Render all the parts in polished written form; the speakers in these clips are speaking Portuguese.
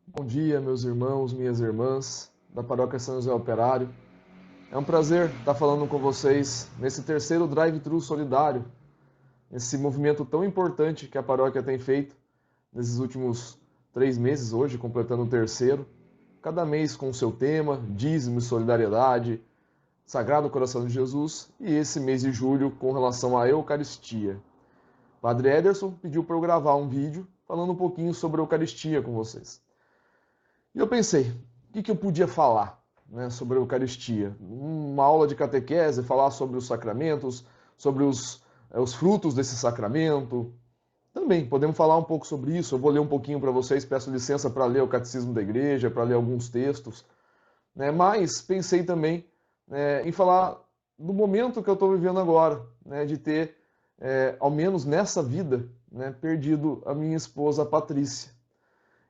Bom dia, meus irmãos, minhas irmãs da Paróquia São José Operário. É um prazer estar falando com vocês nesse terceiro Drive-Thru Solidário, esse movimento tão importante que a paróquia tem feito nesses últimos 3 meses, hoje completando o terceiro, cada mês com o seu tema, dízimo e solidariedade, Sagrado Coração de Jesus, e esse mês de julho com relação à Eucaristia. Padre Ederson pediu para eu gravar um vídeo falando um pouquinho sobre a Eucaristia com vocês. E eu pensei, o que eu podia falar, né, sobre a Eucaristia? Uma aula de catequese, falar sobre os sacramentos, sobre os frutos desse sacramento. Também podemos falar um pouco sobre isso. Eu vou ler um pouquinho para vocês, peço licença para ler o Catecismo da Igreja, para ler alguns textos. Né? Mas pensei também em falar do momento que eu estou vivendo agora, né, de ter, ao menos nessa vida, né, perdido a minha esposa Patrícia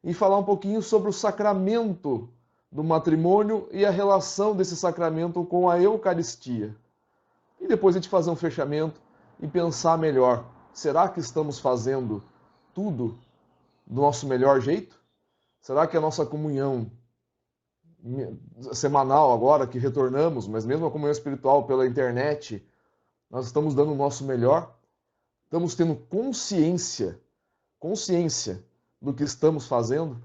e falar um pouquinho sobre o sacramento do matrimônio e a relação desse sacramento com a Eucaristia. E depois a gente fazer um fechamento e pensar melhor. Será que estamos fazendo tudo do nosso melhor jeito? Será que a nossa comunhão semanal agora que retornamos, mas mesmo a comunhão espiritual pela internet, nós estamos dando o nosso melhor? Estamos tendo consciência do que estamos fazendo?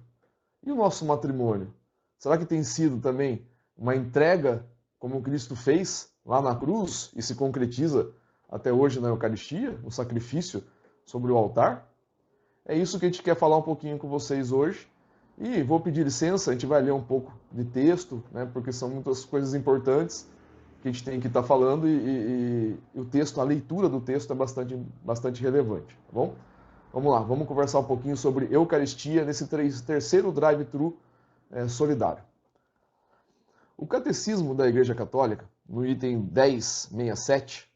E o nosso matrimônio? Será que tem sido também uma entrega como Cristo fez lá na cruz e se concretiza até hoje na Eucaristia, no sacrifício sobre o altar? É isso que a gente quer falar um pouquinho com vocês hoje. E vou pedir licença, a gente vai ler um pouco de texto, né, porque são muitas coisas importantes que a gente tem que estar falando e o texto, a leitura do texto é bastante relevante, tá bom? Vamos lá, vamos conversar um pouquinho sobre Eucaristia nesse terceiro drive-thru solidário. O Catecismo da Igreja Católica, no item 1067,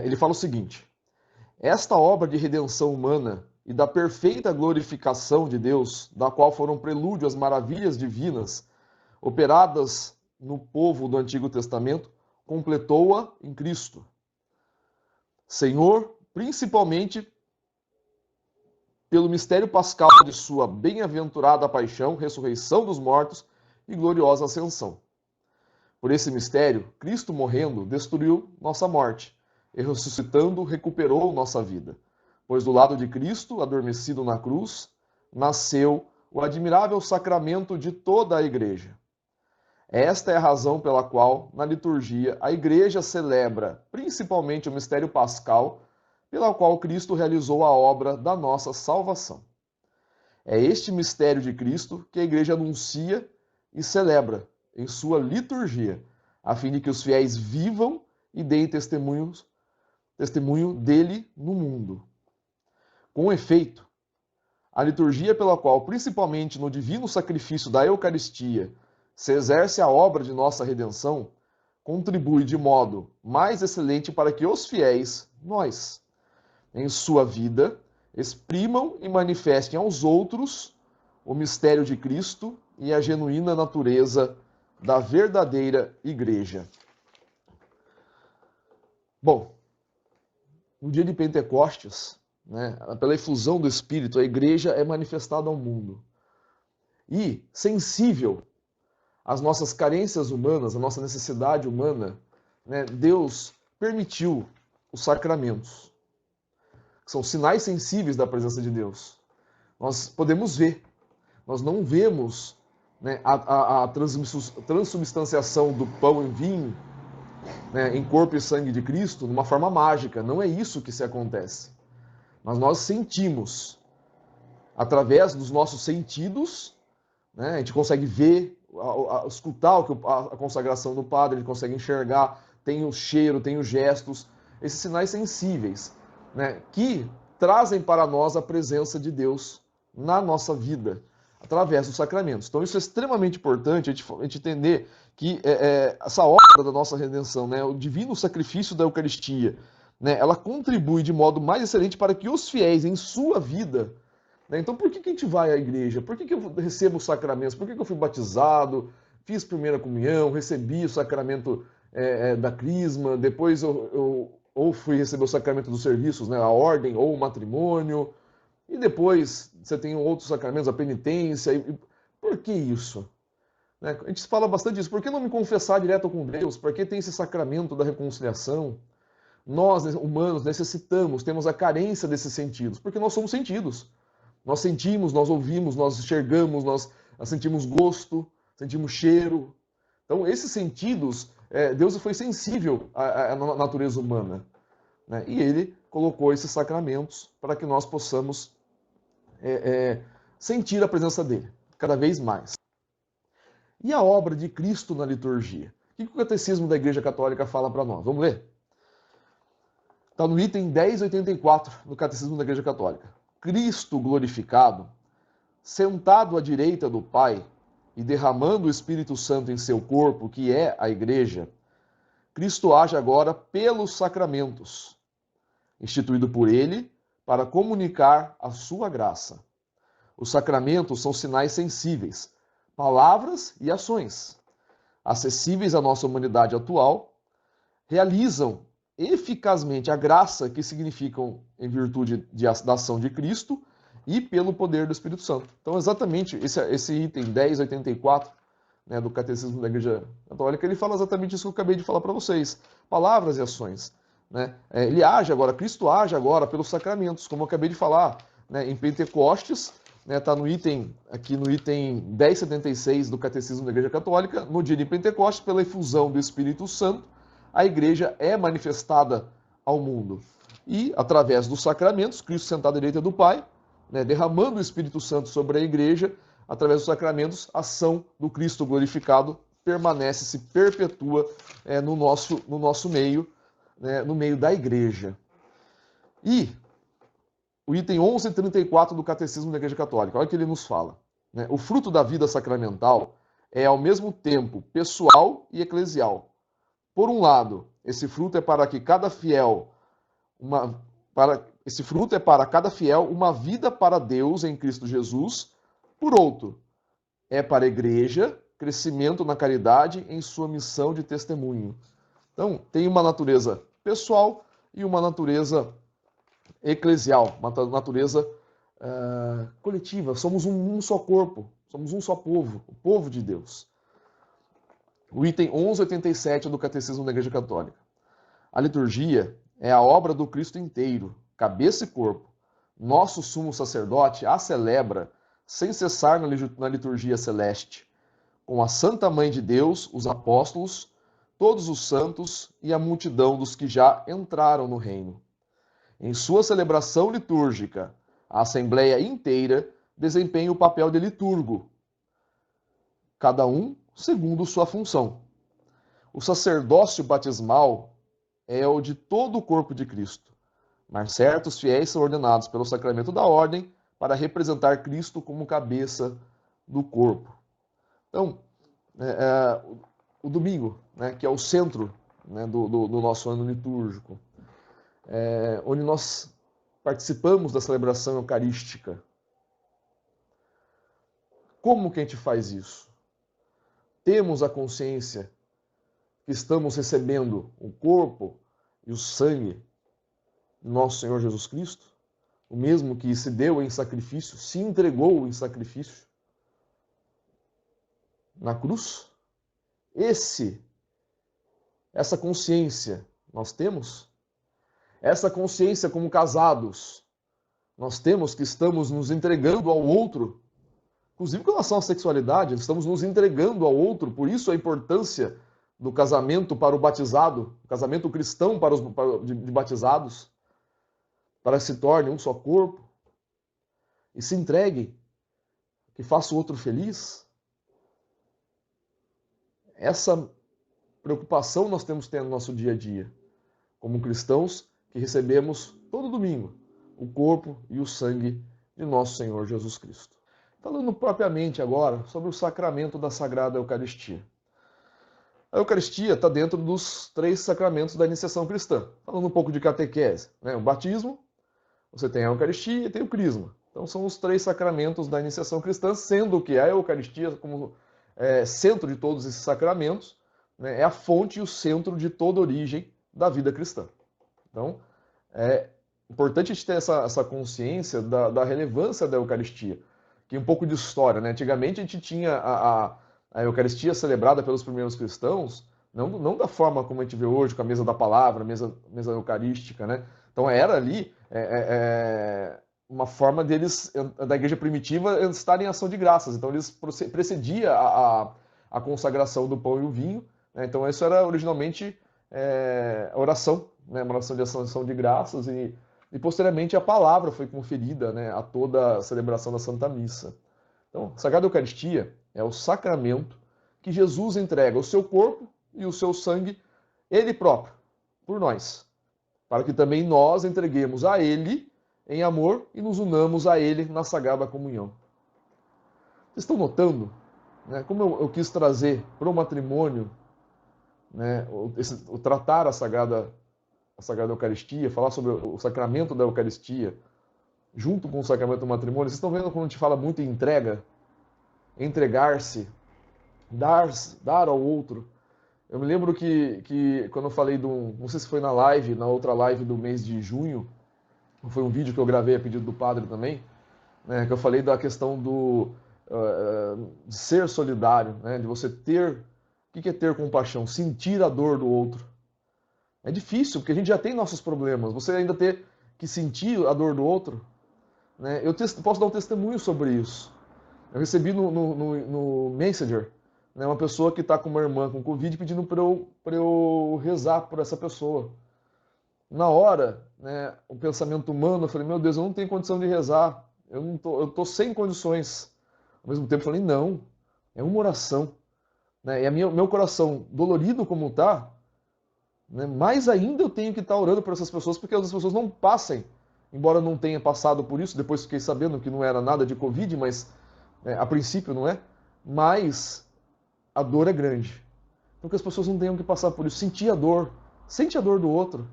ele fala o seguinte: esta obra de redenção humana e da perfeita glorificação de Deus, da qual foram prelúdio as maravilhas divinas operadas no povo do Antigo Testamento, completou-a em Cristo. Senhor, principalmente pelo mistério pascal de sua bem-aventurada paixão, ressurreição dos mortos e gloriosa ascensão. Por esse mistério, Cristo morrendo destruiu nossa morte e ressuscitando recuperou nossa vida, pois do lado de Cristo, adormecido na cruz, nasceu o admirável sacramento de toda a Igreja. Esta é a razão pela qual, na liturgia, a Igreja celebra principalmente o mistério pascal, pela qual Cristo realizou a obra da nossa salvação. É este mistério de Cristo que a Igreja anuncia e celebra em sua liturgia, a fim de que os fiéis vivam e deem testemunho dele no mundo. Com efeito, a liturgia pela qual, principalmente no divino sacrifício da Eucaristia, se exerce a obra de nossa redenção, contribui de modo mais excelente para que os fiéis, nós, em sua vida, exprimam e manifestem aos outros o mistério de Cristo e a genuína natureza da verdadeira Igreja. Bom, no dia de Pentecostes, né, pela efusão do Espírito, a Igreja é manifestada ao mundo. E, sensível às nossas carências humanas, à nossa necessidade humana, né, Deus permitiu os sacramentos, que são sinais sensíveis da presença de Deus. Nós podemos ver, nós não vemos, né, a transubstanciação do pão em vinho, né, em corpo e sangue de Cristo, numa forma mágica. Não é isso que se acontece. Mas nós sentimos, através dos nossos sentidos, né, a gente consegue ver, escutar a consagração do padre, ele consegue enxergar, tem o cheiro, tem os gestos, esses sinais sensíveis, né, que trazem para nós a presença de Deus na nossa vida, através dos sacramentos. Então isso é extremamente importante, a gente entender que essa obra da nossa redenção, né, o divino sacrifício da Eucaristia, né, ela contribui de modo mais excelente para que os fiéis em sua vida, né, então por que a gente vai à igreja? Por que eu recebo os sacramentos? Por que eu fui batizado, fiz primeira comunhão, recebi o sacramento da crisma, depois ou fui receber o sacramento dos serviços, né, a ordem ou o matrimônio, e depois você tem outros sacramentos, a penitência. Por que isso? Né? A gente fala bastante disso. Por que não me confessar direto com Deus? Por que tem esse sacramento da reconciliação? Nós, humanos, necessitamos, temos a carência desses sentidos, porque nós somos sentidos. Nós sentimos, nós ouvimos, nós enxergamos, nós sentimos gosto, sentimos cheiro. Então, esses sentidos, Deus foi sensível à natureza humana, né? E Ele colocou esses sacramentos para que nós possamos sentir a presença dEle, cada vez mais. E a obra de Cristo na liturgia? O que o Catecismo da Igreja Católica fala para nós? Vamos ver? Está no item 1084 do Catecismo da Igreja Católica. Cristo glorificado, sentado à direita do Pai e derramando o Espírito Santo em seu corpo, que é a Igreja, Cristo age agora pelos sacramentos, instituído por Ele para comunicar a sua graça. Os sacramentos são sinais sensíveis, palavras e ações, acessíveis à nossa humanidade atual, realizam eficazmente a graça que significam em virtude da ação de Cristo e pelo poder do Espírito Santo. Então, exatamente esse item 1084, né, do Catecismo da Igreja Católica, ele fala exatamente isso que eu acabei de falar para vocês. Palavras e ações. Né? Ele age agora, Cristo age agora pelos sacramentos, como eu acabei de falar, né, em Pentecostes, está aqui no item 1076 do Catecismo da Igreja Católica, no dia de Pentecostes, pela efusão do Espírito Santo, a igreja é manifestada ao mundo. E, através dos sacramentos, Cristo sentado à direita do Pai, né, derramando o Espírito Santo sobre a igreja, através dos sacramentos, a ação do Cristo glorificado permanece, se perpetua no nosso meio, né, no meio da igreja. E o item 1134 do Catecismo da Igreja Católica, olha o que ele nos fala. Né? O fruto da vida sacramental é, ao mesmo tempo, pessoal e eclesial. Por um lado, esse fruto é para cada fiel uma vida para Deus em Cristo Jesus. Por outro, é para a igreja crescimento na caridade em sua missão de testemunho. Então, tem uma natureza pessoal e uma natureza eclesial, uma natureza coletiva. Somos um só corpo, somos um só povo, o povo de Deus. O item 1187 do Catecismo da Igreja Católica. A liturgia é a obra do Cristo inteiro, cabeça e corpo. Nosso sumo sacerdote a celebra sem cessar na liturgia celeste, com a Santa Mãe de Deus, os apóstolos, todos os santos e a multidão dos que já entraram no reino. Em sua celebração litúrgica, a Assembleia inteira desempenha o papel de liturgo, cada um segundo sua função. O sacerdócio batismal é o de todo o corpo de Cristo, mas certos fiéis são ordenados pelo sacramento da ordem para representar Cristo como cabeça do corpo. Então, o domingo, né, que é o centro, né, do nosso ano litúrgico, onde nós participamos da celebração eucarística. Como que a gente faz isso? Temos a consciência que estamos recebendo o corpo e o sangue do nosso Senhor Jesus Cristo, o mesmo que se deu em sacrifício, se entregou em sacrifício na cruz? Essa consciência nós temos? Essa consciência como casados, nós temos que estamos nos entregando ao outro, inclusive com relação à sexualidade, estamos nos entregando ao outro, por isso a importância do casamento para o batizado, o casamento cristão de batizados, para que se torne um só corpo e se entregue, que faça o outro feliz. Essa preocupação nós temos que ter no nosso dia a dia, como cristãos que recebemos todo domingo o corpo e o sangue de nosso Senhor Jesus Cristo. Falando propriamente agora sobre o sacramento da Sagrada Eucaristia. A Eucaristia está dentro dos 3 sacramentos da iniciação cristã. Falando um pouco de catequese, né? O batismo, você tem a Eucaristia e tem o Crisma. Então são os 3 sacramentos da iniciação cristã, sendo que a Eucaristia, como centro de todos esses sacramentos, né, é a fonte e o centro de toda a origem da vida cristã. Então, é importante a gente ter essa consciência da relevância da Eucaristia, que um pouco de história, né? Antigamente a gente tinha a Eucaristia celebrada pelos primeiros cristãos, não da forma como a gente vê hoje, com a mesa da palavra, mesa eucarística, né? Então era ali uma forma deles, da igreja primitiva, estarem em ação de graças. Então eles precedia a consagração do pão e o vinho, né? Então isso era originalmente a oração, né? Uma oração de ação de graças e posteriormente a palavra foi conferida, né, a toda a celebração da Santa Missa. Então, a Sagrada Eucaristia é o sacramento que Jesus entrega o seu corpo e o seu sangue, ele próprio, por nós, para que também nós entreguemos a ele em amor e nos unamos a ele na Sagrada Comunhão. Vocês estão notando, né, como eu quis trazer para o matrimônio, né, tratar a Sagrada Eucaristia, falar sobre o sacramento da Eucaristia, junto com o sacramento do matrimônio. Vocês estão vendo quando a gente fala muito em entrega, entregar-se, dar ao outro. Eu me lembro que quando eu falei não sei se foi na outra live do mês de junho, foi um vídeo que eu gravei a pedido do padre também, né, que eu falei da questão de ser solidário, né, de você ter... O que é ter compaixão? Sentir a dor do outro. É difícil, porque a gente já tem nossos problemas. Você ainda ter que sentir a dor do outro, né? Eu posso dar um testemunho sobre isso. Eu recebi no Messenger, né, uma pessoa que está com uma irmã com Covid pedindo para eu rezar por essa pessoa. Na hora, né, o pensamento humano, eu falei, meu Deus, eu não tenho condição de rezar. Eu tô sem condições. Ao mesmo tempo, eu falei, não, é uma oração. Né? E meu coração, dolorido como está, né, mais ainda eu tenho que estar orando por essas pessoas, porque as pessoas não passem, embora eu não tenha passado por isso, depois fiquei sabendo que não era nada de Covid, mas a princípio não é, mas a dor é grande. Então que as pessoas não tenham que passar por isso, sentir a dor, sente a dor do outro.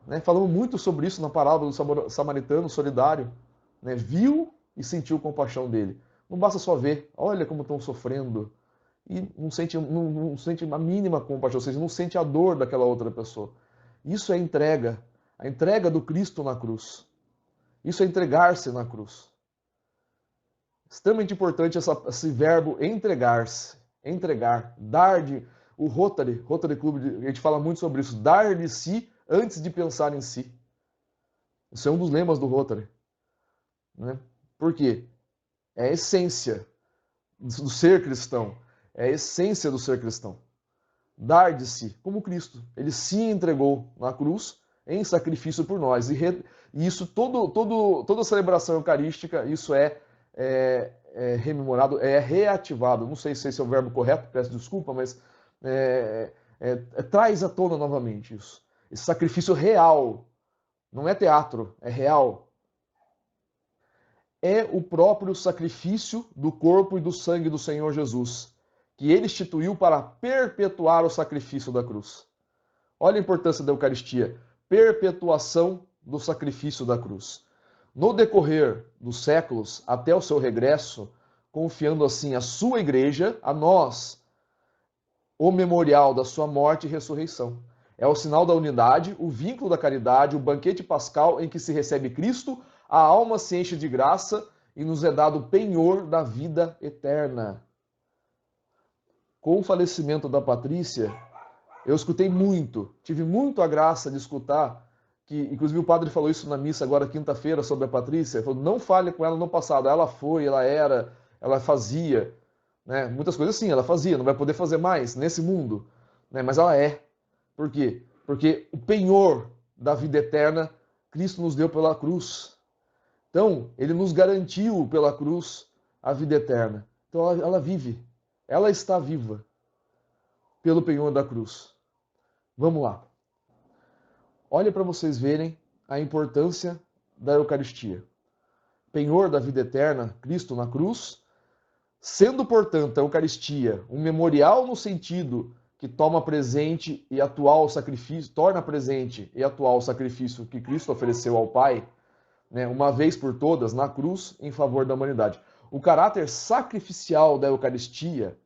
Né? Falamos muito sobre isso na parábola do samaritano solidário, né? Viu e sentiu compaixão dele. Não basta só ver, olha como estão sofrendo, e não sente a mínima compaixão, ou seja, não sente a dor daquela outra pessoa. Isso é entrega, a entrega do Cristo na cruz. Isso é entregar-se na cruz. Extremamente importante esse verbo entregar-se, entregar, o Rotary Club, a gente fala muito sobre isso, dar de si antes de pensar em si. Isso é um dos lemas do Rotary. Né? Por quê? É a essência do ser cristão. É a essência do ser cristão. Dar de si, como Cristo. Ele se entregou na cruz em sacrifício por nós. E isso, toda a celebração eucarística, isso é rememorado, é reativado. Não sei se esse é o verbo correto, peço desculpa, mas traz à tona novamente isso. Esse sacrifício real. Não é teatro, é real. É o próprio sacrifício do corpo e do sangue do Senhor Jesus, que ele instituiu para perpetuar o sacrifício da cruz. Olha a importância da Eucaristia, perpetuação do sacrifício da cruz. No decorrer dos séculos, até o seu regresso, confiando assim a sua igreja, a nós, o memorial da sua morte e ressurreição. É o sinal da unidade, o vínculo da caridade, o banquete pascal em que se recebe Cristo, a alma se enche de graça e nos é dado o penhor da vida eterna. Com o falecimento da Patrícia, eu escutei muito, tive muito a graça de escutar, que inclusive o padre falou isso na missa agora quinta-feira sobre a Patrícia, ele falou, não fale com ela no passado, ela foi, ela era, ela fazia, né? Muitas coisas sim, ela fazia, não vai poder fazer mais nesse mundo, né? Mas ela é. Por quê? Porque o penhor da vida eterna Cristo nos deu pela cruz. Então, ele nos garantiu pela cruz a vida eterna. Então, ela vive. Ela está viva pelo penhor da cruz. Vamos lá. Olha para vocês verem a importância da Eucaristia. Penhor da vida eterna, Cristo na cruz, sendo, portanto, a Eucaristia um memorial no sentido que toma presente e atual sacrifício, torna presente e atual o sacrifício que Cristo ofereceu ao Pai, né, uma vez por todas, na cruz, em favor da humanidade. O caráter sacrificial da Eucaristia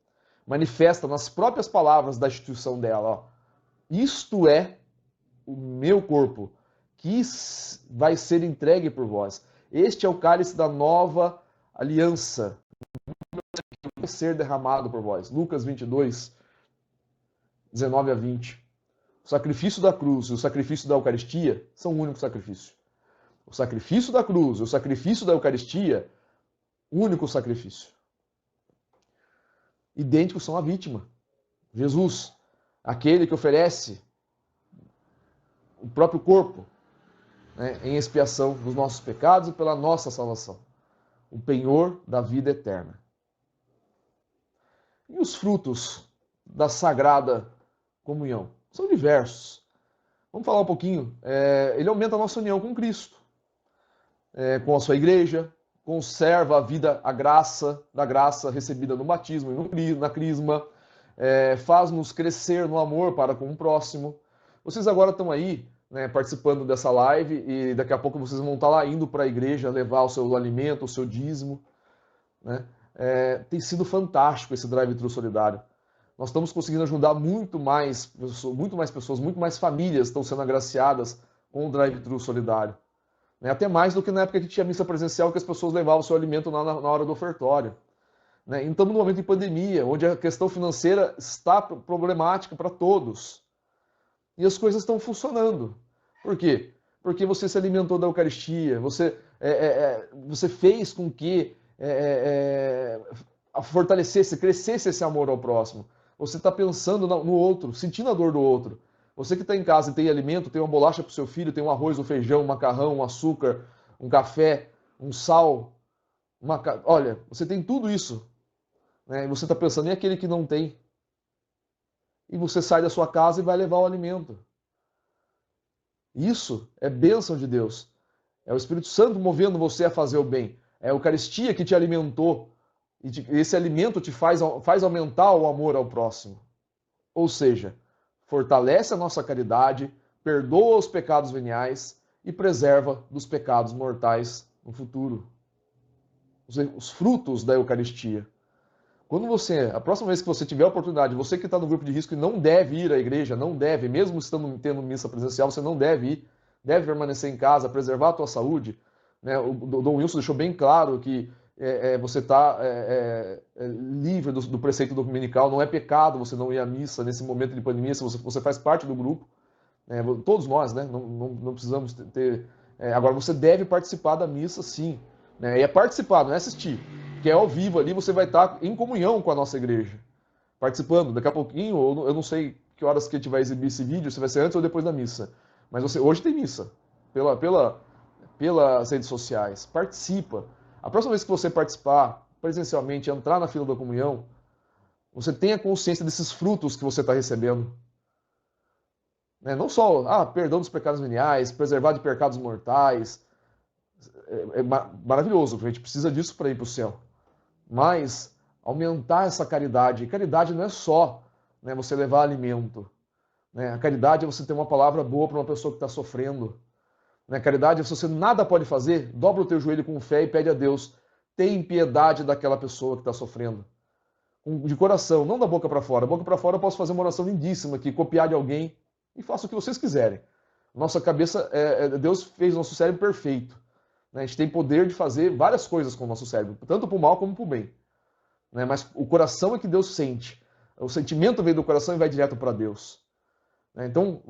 manifesta nas próprias palavras da instituição dela. Ó, isto é o meu corpo, que vai ser entregue por vós. Este é o cálice da nova aliança vai ser derramado por vós. Lucas 22, 19 a 20. O sacrifício da cruz e o sacrifício da Eucaristia são um único sacrifício. O sacrifício da cruz e o sacrifício da Eucaristia, único sacrifício. Idênticos são a vítima. Jesus, aquele que oferece o próprio corpo, né, em expiação dos nossos pecados e pela nossa salvação. O penhor da vida eterna. E os frutos da Sagrada Comunhão? São diversos. Vamos falar um pouquinho. Ele aumenta a nossa união com Cristo, com a sua igreja, conserva a vida, a graça, da graça recebida no batismo e na crisma, faz-nos crescer no amor para com o próximo. Vocês agora estão aí, né, participando dessa live e daqui a pouco vocês vão estar lá indo para a igreja levar o seu alimento, o seu dízimo, né? Tem sido fantástico esse drive-thru solidário. Nós estamos conseguindo ajudar muito mais pessoas, muito mais famílias estão sendo agraciadas com o drive-thru solidário. Né? Até mais do que na época que tinha missa presencial, que as pessoas levavam o seu alimento na hora do ofertório. Né? Então, no momento de pandemia, onde a questão financeira está problemática para todos. E as coisas estão funcionando. Por quê? Porque você se alimentou da Eucaristia, você fez com que fortalecesse, crescesse esse amor ao próximo. Você está pensando no outro, sentindo a dor do outro. Você que está em casa e tem alimento, tem uma bolacha para o seu filho, tem um arroz, um feijão, um macarrão, um açúcar, um café, um sal. Olha, você tem tudo isso. Né? E você está pensando em aquele que não tem. E você sai da sua casa e vai levar o alimento. Isso é bênção de Deus. É o Espírito Santo movendo você a fazer o bem. É a Eucaristia que te alimentou. E esse alimento te faz aumentar o amor ao próximo. Ou seja, fortalece a nossa caridade, perdoa os pecados veniais e preserva dos pecados mortais no futuro. Os frutos da Eucaristia. Quando a próxima vez que você tiver a oportunidade, você que está no grupo de risco e não deve ir à igreja, não deve, mesmo tendo missa presencial, você não deve ir, deve permanecer em casa, preservar a tua saúde. Né? O Dom Wilson deixou bem claro que você está livre do preceito dominical, não é pecado você não ir à missa nesse momento de pandemia, se você faz parte do grupo, todos nós, né? Não precisamos ter... agora, você deve participar da missa, sim, né? E é participar, não é assistir, que é ao vivo ali, você vai estar em comunhão com a nossa igreja, participando, daqui a pouquinho, eu não sei que horas que a gente vai exibir esse vídeo, se vai ser antes ou depois da missa, mas hoje tem missa, pelas redes sociais, participa. A próxima vez que você participar presencialmente, entrar na fila da comunhão, você tenha consciência desses frutos que você está recebendo. Não só perdão dos pecados veniais, preservar de pecados mortais. É maravilhoso, a gente precisa disso para ir para o céu. Mas aumentar essa caridade. E caridade não é só você levar alimento. A caridade é você ter uma palavra boa para uma pessoa que está sofrendo. Na caridade, se você nada pode fazer, dobra o teu joelho com fé e pede a Deus, tem piedade daquela pessoa que está sofrendo. De coração, não da boca para fora. Da boca para fora eu posso fazer uma oração lindíssima aqui, copiar de alguém e faça o que vocês quiserem. Nossa cabeça, Deus fez nosso cérebro perfeito. A gente tem poder de fazer várias coisas com o nosso cérebro, tanto para o mal como para o bem. Mas o coração é que Deus sente. O sentimento vem do coração e vai direto para Deus. Então,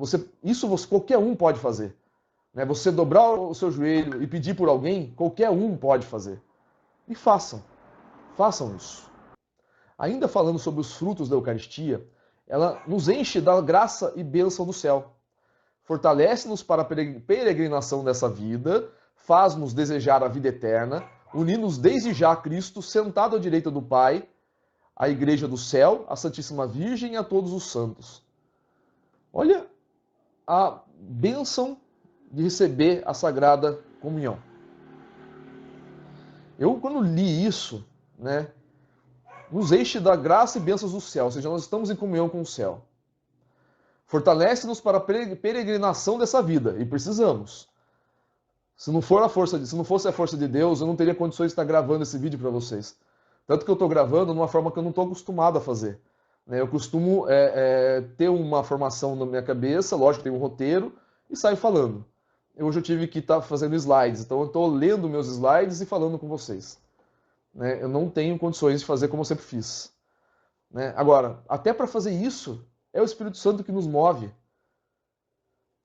qualquer um pode fazer. Você dobrar o seu joelho e pedir por alguém, qualquer um pode fazer. E façam isso. Ainda falando sobre os frutos da Eucaristia, ela nos enche da graça e bênção do céu. Fortalece-nos para a peregrinação dessa vida, faz-nos desejar a vida eterna, unindo-nos desde já a Cristo, sentado à direita do Pai, à Igreja do Céu, à Santíssima Virgem e a todos os santos. Olha a bênção de receber a Sagrada Comunhão. Eu, quando li isso, nos enche da graça e bênçãos do céu, ou seja, nós estamos em comunhão com o céu. Fortalece-nos para a peregrinação dessa vida, e precisamos. Se não fosse a força de Deus, eu não teria condições de estar gravando esse vídeo para vocês. Tanto que eu estou gravando de uma forma que eu não estou acostumado a fazer. Eu costumo ter uma formação na minha cabeça, lógico, tem um roteiro, e saio falando. Hoje eu tive que estar fazendo slides, então eu estou lendo meus slides e falando com vocês. né, eu não tenho condições de fazer como eu sempre fiz. Né? Agora, até para fazer isso, é o Espírito Santo que nos move.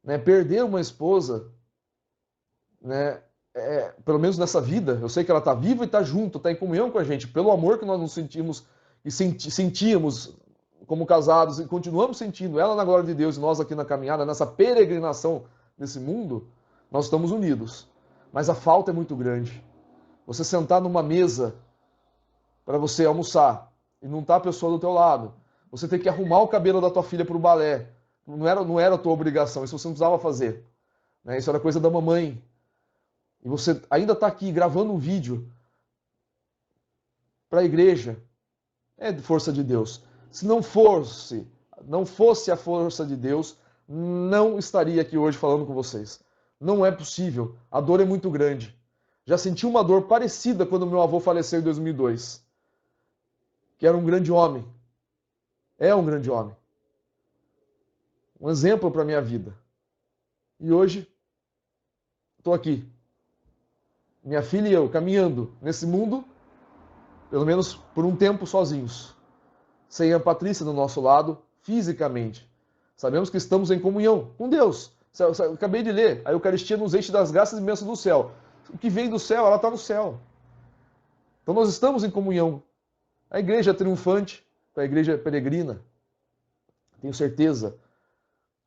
Né? Perder uma esposa, né, pelo menos nessa vida, eu sei que ela está viva e está junto, está em comunhão com a gente, pelo amor que nós nos sentimos e sentíamos como casados e continuamos sentindo, ela na glória de Deus e nós aqui na caminhada, nessa peregrinação nesse mundo, nós estamos unidos. Mas a falta é muito grande. Você sentar numa mesa para você almoçar e não tá a pessoa do teu lado, você tem que arrumar o cabelo da tua filha para o balé, não era a tua obrigação, isso você não precisava fazer. Né? Isso era coisa da mamãe. E você ainda está aqui gravando um vídeo para a igreja, é de força de Deus. Se não fosse a força de Deus, não estaria aqui hoje falando com vocês. Não é possível. A dor é muito grande. Já senti uma dor parecida quando meu avô faleceu em 2002, que era um grande homem. É um grande homem. Um exemplo para a minha vida. E hoje, estou aqui. Minha filha e eu caminhando nesse mundo, pelo menos por um tempo sozinhos. Sem a Patrícia do nosso lado, fisicamente. Sabemos que estamos em comunhão com Deus. Eu acabei de ler, a Eucaristia nos enche das graças e bênçãos do céu. O que vem do céu, ela está no céu. Então nós estamos em comunhão. A igreja triunfante, a igreja peregrina. Tenho certeza,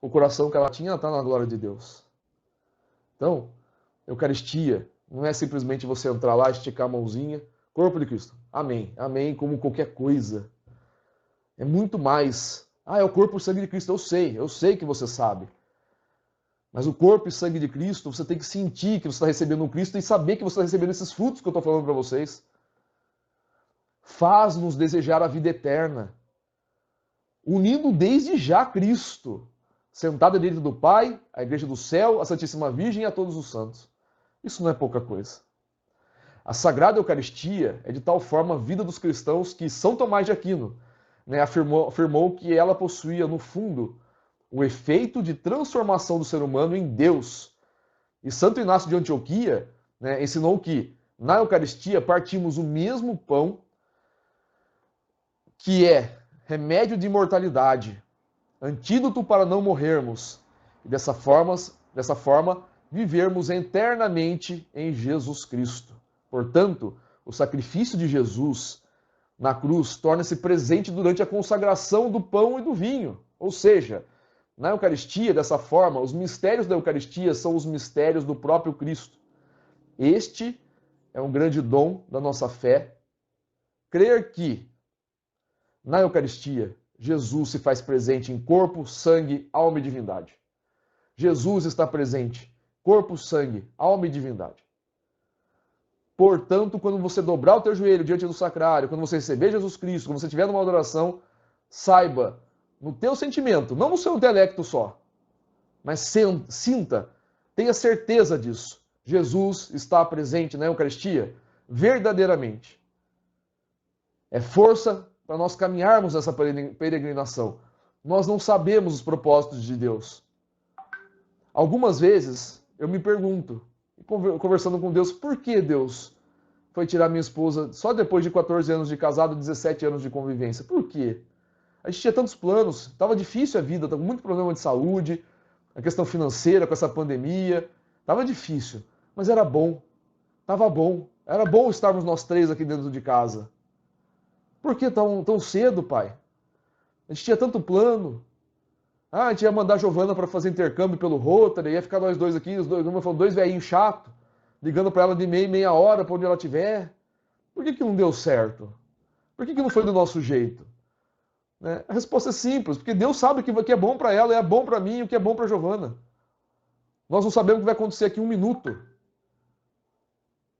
o coração que ela tinha está na glória de Deus. Então, Eucaristia não é simplesmente você entrar lá, esticar a mãozinha, corpo de Cristo. Amém. Amém, como qualquer coisa. É muito mais. Ah, é o corpo e o sangue de Cristo. Eu sei que você sabe. Mas o corpo e sangue de Cristo, você tem que sentir que você está recebendo um Cristo e saber que você está recebendo esses frutos que eu estou falando para vocês. Faz-nos desejar a vida eterna. Unindo desde já Cristo, sentado à direita do Pai, a Igreja do Céu, a Santíssima Virgem e a todos os santos. Isso não é pouca coisa. A Sagrada Eucaristia é de tal forma a vida dos cristãos que São Tomás de Aquino, né, afirmou que ela possuía, no fundo, o efeito de transformação do ser humano em Deus. E Santo Inácio de Antioquia, né, ensinou que na Eucaristia partimos o mesmo pão que é remédio de imortalidade, antídoto para não morrermos, e dessa forma vivermos eternamente em Jesus Cristo. Portanto, o sacrifício de Jesus na cruz torna-se presente durante a consagração do pão e do vinho. Ou seja, na Eucaristia, dessa forma, os mistérios da Eucaristia são os mistérios do próprio Cristo. Este é um grande dom da nossa fé. Crer que, na Eucaristia, Jesus se faz presente em corpo, sangue, alma e divindade. Jesus está presente, corpo, sangue, alma e divindade. Portanto, quando você dobrar o teu joelho diante do sacrário, quando você receber Jesus Cristo, quando você estiver numa adoração, saiba, no teu sentimento, não no seu intelecto só, mas sinta, tenha certeza disso. Jesus está presente na Eucaristia verdadeiramente. É força para nós caminharmos nessa peregrinação. Nós não sabemos os propósitos de Deus. Algumas vezes eu me pergunto, conversando com Deus, por que Deus foi tirar minha esposa só depois de 14 anos de casado, 17 anos de convivência? Por quê? A gente tinha tantos planos, estava difícil a vida, estava com muito problema de saúde, a questão financeira com essa pandemia, estava difícil, mas era bom, estava bom, era bom estarmos nós três aqui dentro de casa. Por que tão cedo, pai? A gente tinha tanto plano. Ah, a gente ia mandar a Giovana para fazer intercâmbio pelo Rotary, ia ficar nós dois aqui, dois velhinhos chatos, ligando para ela de meia hora para onde ela estiver. Por que não deu certo? Por que não foi do nosso jeito? Né? A resposta é simples, porque Deus sabe o que é bom para ela, é bom para mim e o que é bom para a Giovana. Nós não sabemos o que vai acontecer aqui em um minuto.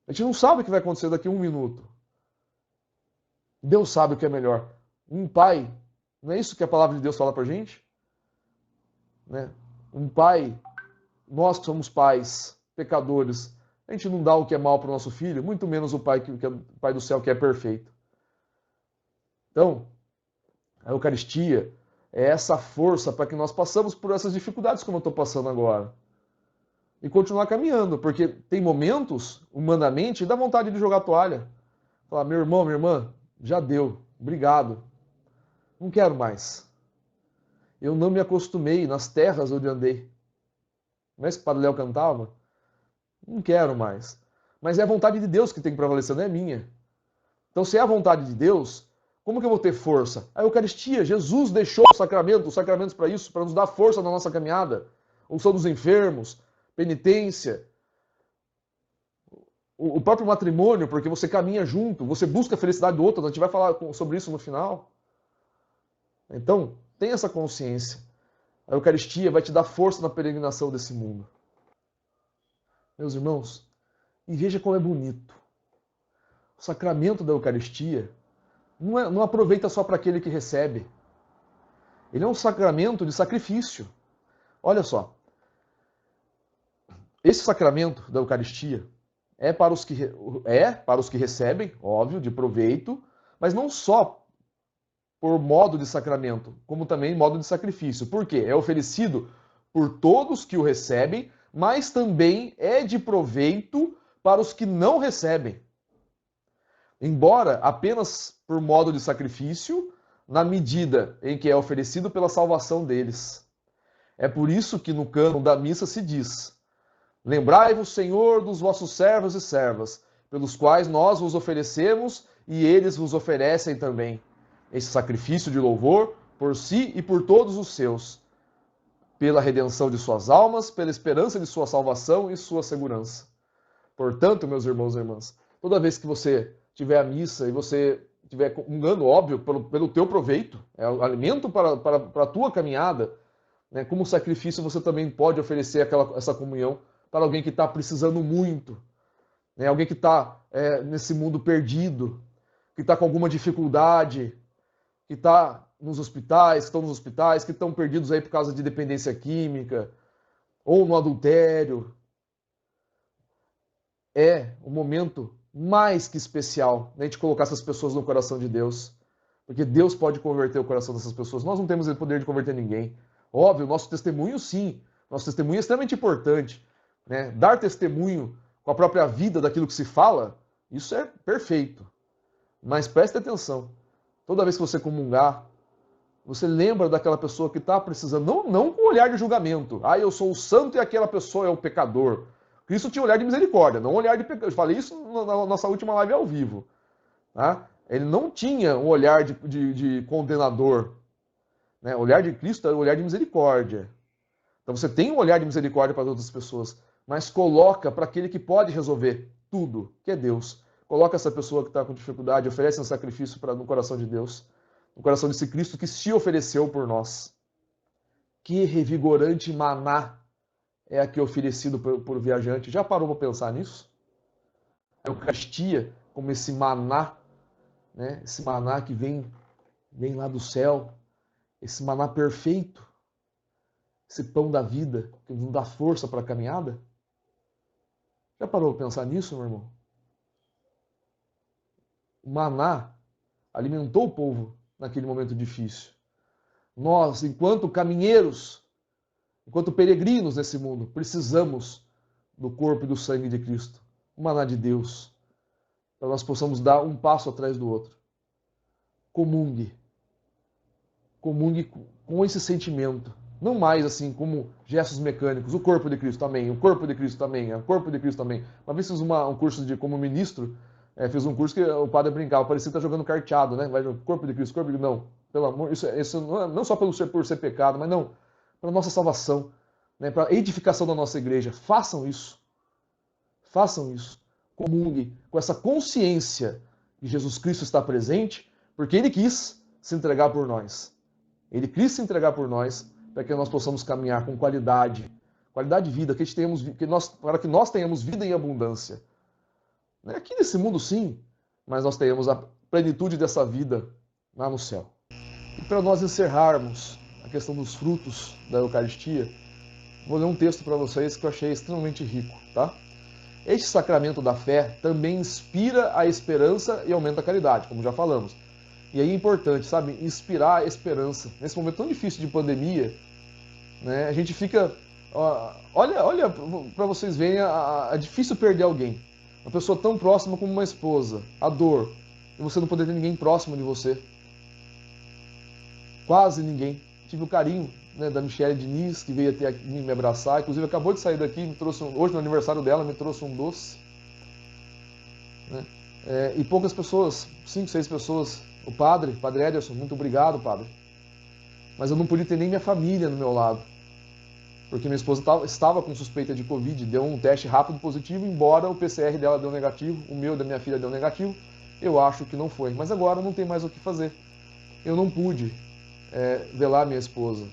A gente não sabe o que vai acontecer daqui a um minuto. Deus sabe o que é melhor. Um pai, não é isso que a palavra de Deus fala para a gente? Né? Um pai, nós que somos pais, pecadores, a gente não dá o que é mal para o nosso filho, muito menos o pai, que é o Pai do céu, que é perfeito. Então, a Eucaristia é essa força para que nós passamos por essas dificuldades como eu estou passando agora. E continuar caminhando, porque tem momentos, humanamente, dá vontade de jogar a toalha. Falar, meu irmão, minha irmã, já deu, obrigado, não quero mais. Eu não me acostumei nas terras onde andei. Não é isso que o Padre Léo cantava? Não quero mais. Mas é a vontade de Deus que tem que prevalecer, não é minha. Então, se é a vontade de Deus, como que eu vou ter força? A Eucaristia, Jesus deixou o sacramento, os sacramentos para isso, para nos dar força na nossa caminhada. Unção dos enfermos, penitência, o próprio matrimônio, porque você caminha junto, você busca a felicidade do outro, a gente vai falar sobre isso no final. Então, tenha essa consciência. A Eucaristia vai te dar força na peregrinação desse mundo. Meus irmãos, e veja como é bonito. O sacramento da Eucaristia não aproveita só para aquele que recebe. Ele é um sacramento de sacrifício. Olha só, esse sacramento da Eucaristia é para os que recebem, óbvio, de proveito, mas não só por modo de sacramento, como também modo de sacrifício. Por quê? É oferecido por todos que o recebem, mas também é de proveito para os que não recebem. Embora apenas por modo de sacrifício, na medida em que é oferecido pela salvação deles. É por isso que no cânon da missa se diz: lembrai-vos, Senhor, dos vossos servos e servas, pelos quais nós vos oferecemos e eles vos oferecem também esse sacrifício de louvor por si e por todos os seus, pela redenção de suas almas, pela esperança de sua salvação e sua segurança. Portanto, meus irmãos e irmãs, toda vez que você tiver a missa e você estiver comungando, óbvio, pelo teu proveito, é o alimento para a tua caminhada, né? Como sacrifício você também pode oferecer essa comunhão para alguém que está precisando muito, né? Alguém que está nesse mundo perdido, que está com alguma dificuldade, que está nos hospitais, que estão nos hospitais, que estão perdidos aí por causa de dependência química, ou no adultério. É um momento mais que especial, né, de colocar essas pessoas no coração de Deus. Porque Deus pode converter o coração dessas pessoas. Nós não temos o poder de converter ninguém. Óbvio, nosso testemunho sim. Nosso testemunho é extremamente importante. Né? Dar testemunho com a própria vida daquilo que se fala, isso é perfeito. Mas preste atenção. Toda vez que você comungar, você lembra daquela pessoa que está precisando, não com olhar de julgamento. Ah, eu sou o santo e aquela pessoa é o pecador. Cristo tinha olhar de misericórdia, não olhar de pecado. Eu falei isso na nossa última live ao vivo. Tá? Ele não tinha um olhar de condenador. Né? O olhar de Cristo é um olhar de misericórdia. Então você tem um olhar de misericórdia para outras pessoas, mas coloca para aquele que pode resolver tudo, que é Deus. Coloca essa pessoa que está com dificuldade, oferece um sacrifício no coração de Deus, no coração desse Cristo que se ofereceu por nós. Que revigorante maná é aqui oferecido por viajante. Já parou para pensar nisso? A Eucaristia como esse maná, né? Esse maná que vem lá do céu, esse maná perfeito, esse pão da vida que nos dá força para a caminhada. Já parou para pensar nisso, meu irmão? O maná alimentou o povo naquele momento difícil. Nós, enquanto caminheiros, enquanto peregrinos nesse mundo, precisamos do corpo e do sangue de Cristo, o maná de Deus, para nós possamos dar um passo atrás do outro. Comungue. Comungue com esse sentimento. Não mais assim como gestos mecânicos. O corpo de Cristo também, o corpo de Cristo também, o corpo de Cristo também. Uma vez fiz um curso como ministro, fiz um curso que o padre brincava, parecia estar jogando carteado, né? Vai no corpo de Cristo, corpo de Cristo. Não, pelo amor, isso não só por ser pecado, mas não, para nossa salvação, né? Para a edificação da nossa igreja. Façam isso. Façam isso. Comungue com essa consciência que Jesus Cristo está presente, porque Ele quis se entregar por nós. Ele quis se entregar por nós para que nós possamos caminhar com qualidade de vida, para que nós tenhamos vida em abundância. Aqui nesse mundo sim, mas nós tenhamos a plenitude dessa vida lá no céu. E para nós encerrarmos a questão dos frutos da Eucaristia, vou ler um texto para vocês que eu achei extremamente rico, tá? Este sacramento da fé também inspira a esperança e aumenta a caridade, como já falamos. E aí é importante, sabe, inspirar a esperança. Nesse momento tão difícil de pandemia, né, a gente fica... Olha para vocês verem, é difícil perder alguém. Uma pessoa tão próxima como uma esposa, a dor. e você não poder ter ninguém próximo de você. Quase ninguém. Tive o carinho, né, da Michele Diniz, que veio até aqui me abraçar. Inclusive, acabou de sair daqui, me trouxe hoje no aniversário dela, me trouxe um doce. Né? E poucas pessoas, 5, 6 pessoas. O Padre Ederson, muito obrigado, Padre. Mas eu não podia ter nem minha família no meu lado. Porque minha esposa estava com suspeita de Covid, deu um teste rápido positivo, embora o PCR dela deu negativo, o meu da minha filha deu negativo. Eu acho que não foi. Mas agora não tem mais o que fazer. Eu não pude velar minha esposa.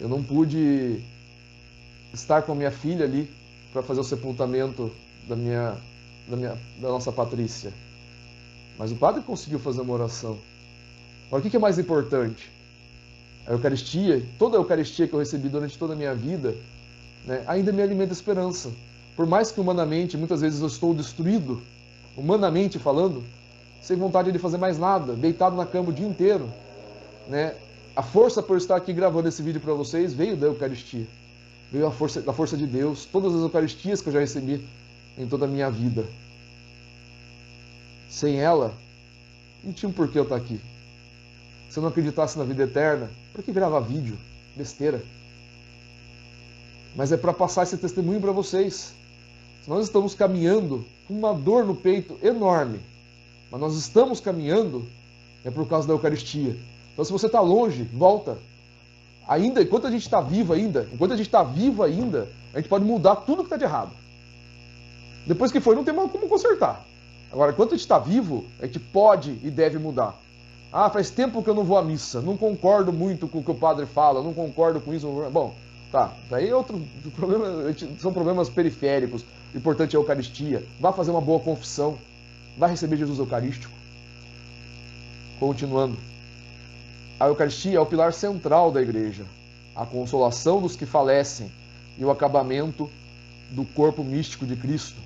Eu não pude estar com a minha filha ali para fazer o sepultamento da nossa Patrícia. Mas o padre conseguiu fazer uma oração. Agora, o que é mais importante? A Eucaristia, toda a Eucaristia que eu recebi durante toda a minha vida, né, ainda me alimenta esperança. Por mais que humanamente, muitas vezes eu estou destruído, humanamente falando, sem vontade de fazer mais nada, deitado na cama o dia inteiro, né? A força por estar aqui gravando esse vídeo para vocês veio da Eucaristia. Veio da força de Deus, todas as Eucaristias que eu já recebi em toda a minha vida. Sem ela, não tinha um porquê eu estar aqui. Se eu não acreditasse na vida eterna, por que gravar vídeo? Besteira. Mas é para passar esse testemunho para vocês. Nós estamos caminhando com uma dor no peito enorme, mas nós estamos caminhando por causa da Eucaristia. Então, se você está longe, volta. Ainda, enquanto a gente está vivo ainda, a gente pode mudar tudo que está de errado. Depois que foi, não tem mais como consertar. Agora, enquanto a gente está vivo, a gente pode e deve mudar. Ah, faz tempo que eu não vou à missa, não concordo muito com o que o padre fala, não concordo com isso. Bom, tá, daí é outro problema, são problemas periféricos. O importante é a Eucaristia. Vá fazer uma boa confissão, vá receber Jesus Eucarístico. Continuando. A Eucaristia é o pilar central da Igreja, a consolação dos que falecem e o acabamento do corpo místico de Cristo.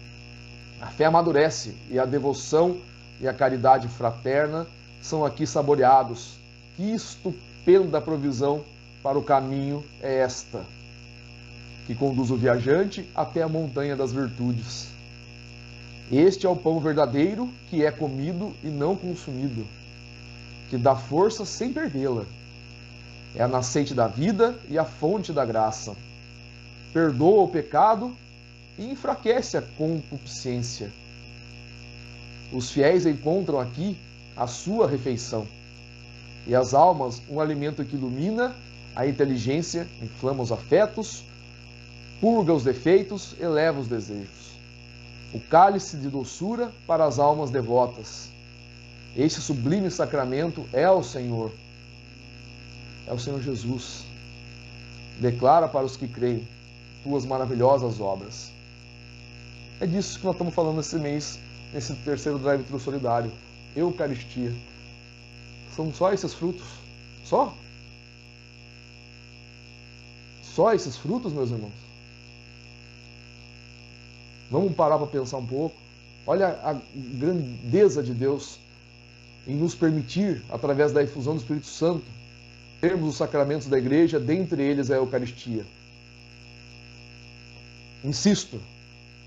A fé amadurece e a devoção e a caridade fraterna são aqui saboreados. Que estupenda provisão para o caminho é esta, que conduz o viajante até a montanha das virtudes. Este é o pão verdadeiro que é comido e não consumido, que dá força sem perdê-la. É a nascente da vida e a fonte da graça. Perdoa o pecado e enfraquece a concupiscência. Os fiéis encontram aqui a sua refeição. E as almas um alimento que ilumina a inteligência, inflama os afetos, purga os defeitos, eleva os desejos. O cálice de doçura para as almas devotas. Este sublime sacramento é o Senhor Jesus. Declara para os que creem tuas maravilhosas obras. É disso que nós estamos falando esse mês, nesse terceiro drive-thru solidário. Eucaristia. São só esses frutos? Só? Só esses frutos, meus irmãos? Vamos parar para pensar um pouco. Olha a grandeza de Deus em nos permitir, através da efusão do Espírito Santo, termos os sacramentos da Igreja, dentre eles a Eucaristia. Insisto,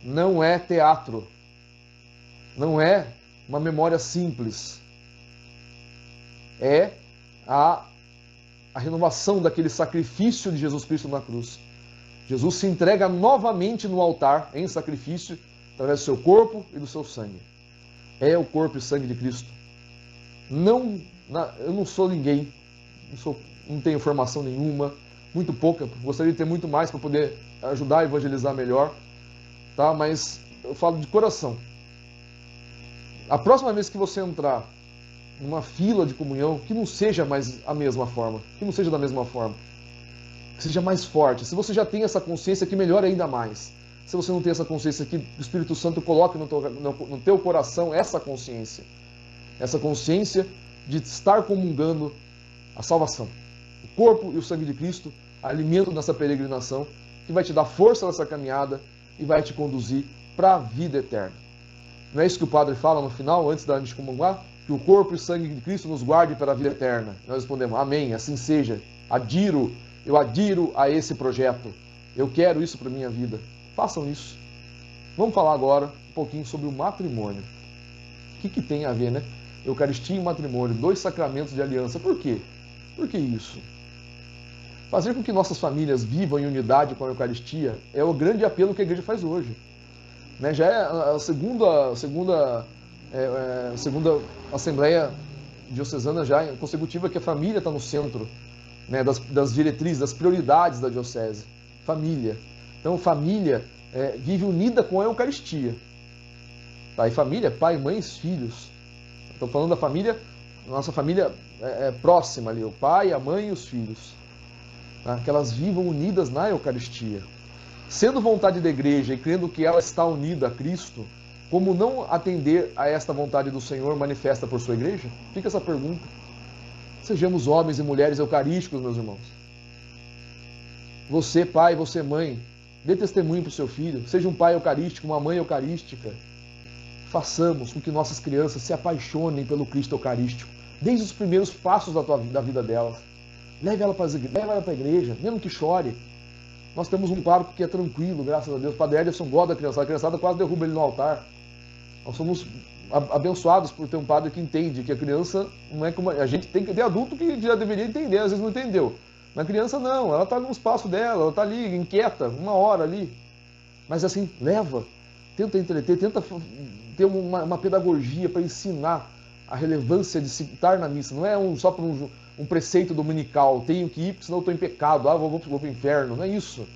não é teatro, não é uma memória simples, é a renovação daquele sacrifício de Jesus Cristo na cruz. Jesus se entrega novamente no altar, em sacrifício, através do seu corpo e do seu sangue. É o corpo e sangue de Cristo. Eu não sou ninguém, não tenho formação nenhuma, muito pouca, gostaria de ter muito mais para poder ajudar a evangelizar melhor, tá? Mas eu falo de coração. A próxima vez que você entrar numa fila de comunhão, que não seja mais a mesma forma, que não seja da mesma forma, que seja mais forte. Se você já tem essa consciência, que melhore ainda mais. Se você não tem essa consciência, que o Espírito Santo coloque no teu coração essa consciência de estar comungando a salvação, o corpo e o sangue de Cristo, alimento nessa peregrinação, que vai te dar força nessa caminhada e vai te conduzir para a vida eterna. Não é isso que o padre fala no final, antes da gente comungar? Que o corpo e o sangue de Cristo nos guarde para a vida eterna. Nós respondemos, amém, assim seja. Eu adiro a esse projeto. Eu quero isso para a minha vida. Façam isso. Vamos falar agora um pouquinho sobre o matrimônio. que tem a ver, né? Eucaristia e matrimônio, 2 sacramentos de aliança. Por quê? Por que isso? Fazer com que nossas famílias vivam em unidade com a Eucaristia é o grande apelo que a igreja faz hoje. Né? Já é a segunda Assembleia Diocesana já consecutiva que a família está no centro, né, das diretrizes, das prioridades da diocese. Família. Então, família vive unida com a Eucaristia. Tá? E família, pai, mães, filhos. Estou falando da família, nossa família próxima ali, o pai, a mãe e os filhos. Tá? Que elas vivam unidas na Eucaristia. Sendo vontade da igreja e crendo que ela está unida a Cristo, como não atender a esta vontade do Senhor manifesta por sua igreja? Fica essa pergunta. Sejamos homens e mulheres eucarísticos, meus irmãos. Você, pai, você, mãe, dê testemunho para o seu filho. Seja um pai eucarístico, uma mãe eucarística. Façamos com que nossas crianças se apaixonem pelo Cristo Eucarístico, desde os primeiros passos da vida delas. Leve ela para a igreja, mesmo que chore. Nós temos um pároco que é tranquilo, graças a Deus. O Padre Ederson gosta da criançada. A criançada quase derruba ele no altar. Nós somos abençoados por ter um padre que entende que a criança não é como... A gente tem que ter adulto que já deveria entender, às vezes não entendeu. Mas a criança não, ela está no espaço dela, ela está ali, inquieta, 1 hora ali. Mas assim, leva, tenta entreter, tenta ter uma pedagogia para ensinar a relevância de estar na missa. Não é só para um preceito dominical, tenho que ir, senão eu estou em pecado, vou para o inferno. Não é isso.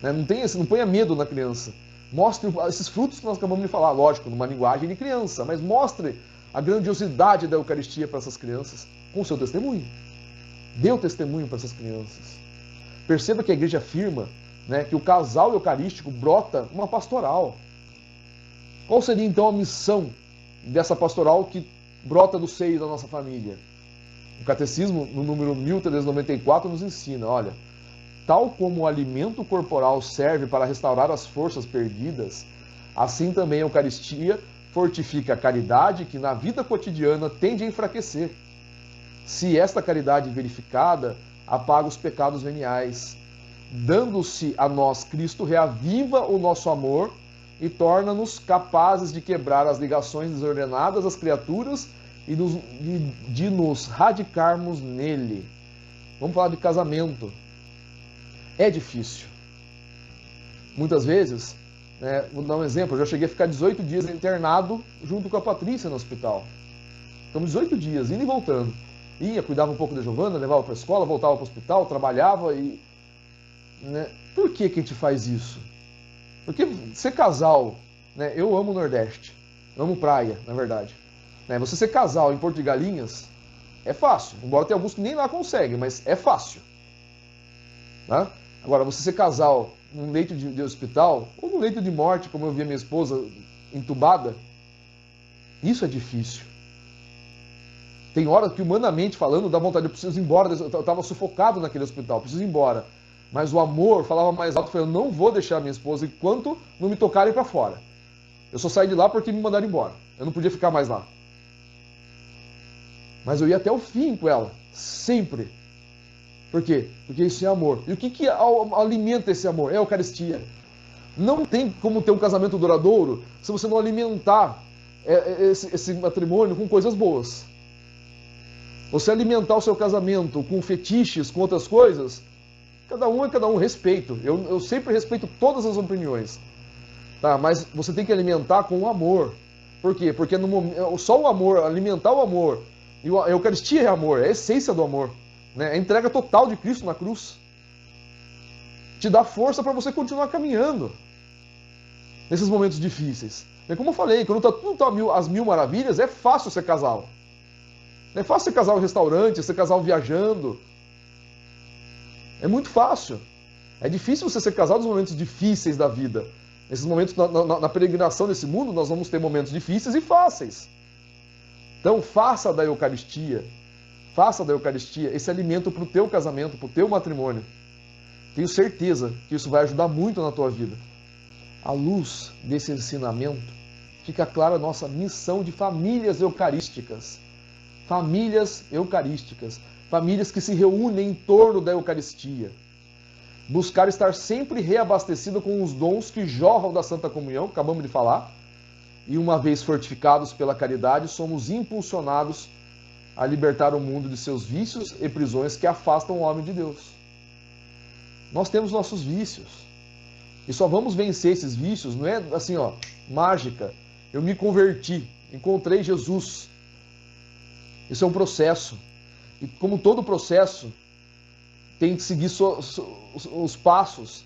Não ponha medo na criança. Mostre esses frutos que nós acabamos de falar, lógico, numa linguagem de criança, mas mostre a grandiosidade da Eucaristia para essas crianças com o seu testemunho. Dê o testemunho para essas crianças. Perceba que a igreja afirma, né, que o casal eucarístico brota uma pastoral. Qual seria então a missão dessa pastoral que brota do seio da nossa família? O Catecismo, no número 1394, nos ensina, olha, tal como o alimento corporal serve para restaurar as forças perdidas, assim também a Eucaristia fortifica a caridade que na vida cotidiana tende a enfraquecer. Se esta caridade verificada apaga os pecados veniais, dando-se a nós Cristo reaviva o nosso amor e torna-nos capazes de quebrar as ligações desordenadas às criaturas e de nos radicarmos nele. Vamos falar de casamento. É difícil. Muitas vezes, vou dar um exemplo, eu já cheguei a ficar 18 dias internado junto com a Patrícia no hospital. Então, 18 dias, indo e voltando. Ia, cuidava um pouco da Giovana, levava para a escola, voltava para o hospital, trabalhava e... Por que a gente faz isso? Porque ser casal, eu amo o Nordeste, amo praia, na verdade. Você ser casal em Porto de Galinhas é fácil, embora tenha alguns que nem lá conseguem, mas é fácil. Tá? Agora, você ser casal num leito de hospital, ou num leito de morte, como eu vi a minha esposa entubada, isso é difícil. Tem horas que, humanamente falando, dá vontade, eu preciso ir embora, eu estava sufocado naquele hospital, preciso ir embora. Mas o amor falava mais alto, eu não vou deixar minha esposa enquanto não me tocarem para fora. Eu só saí de lá porque me mandaram embora. Eu não podia ficar mais lá. Mas eu ia até o fim com ela, sempre. Por quê? Porque isso é amor. E o que alimenta esse amor? É a Eucaristia. Não tem como ter um casamento duradouro se você não alimentar esse matrimônio com coisas boas. Você alimentar o seu casamento com fetiches, com outras coisas, cada um é cada um, respeito. Eu sempre respeito todas as opiniões. Tá? Mas você tem que alimentar com o amor. Por quê? Porque só o amor, alimentar o amor, e a Eucaristia é amor, é a essência do amor. É a entrega total de Cristo na cruz. Te dá força para você continuar caminhando nesses momentos difíceis. Como eu falei, quando tudo tá às mil maravilhas, é fácil ser casal. É fácil ser casal em restaurante, ser casal viajando. É muito fácil. É difícil você ser casal nos momentos difíceis da vida. Nesses momentos, na peregrinação desse mundo, nós vamos ter momentos difíceis e fáceis. Então, faça da Eucaristia esse alimento para o teu casamento, para o teu matrimônio. Tenho certeza que isso vai ajudar muito na tua vida. À luz desse ensinamento, fica clara a nossa missão de famílias eucarísticas. Famílias eucarísticas. Famílias que se reúnem em torno da Eucaristia. Buscar estar sempre reabastecido com os dons que jorram da Santa Comunhão, acabamos de falar, e uma vez fortificados pela caridade, somos impulsionados a libertar o mundo de seus vícios e prisões que afastam o homem de Deus. Nós temos nossos vícios. E só vamos vencer esses vícios, não é assim, ó, mágica. Eu me converti, encontrei Jesus. Isso é um processo. E como todo processo, tem que seguir os passos,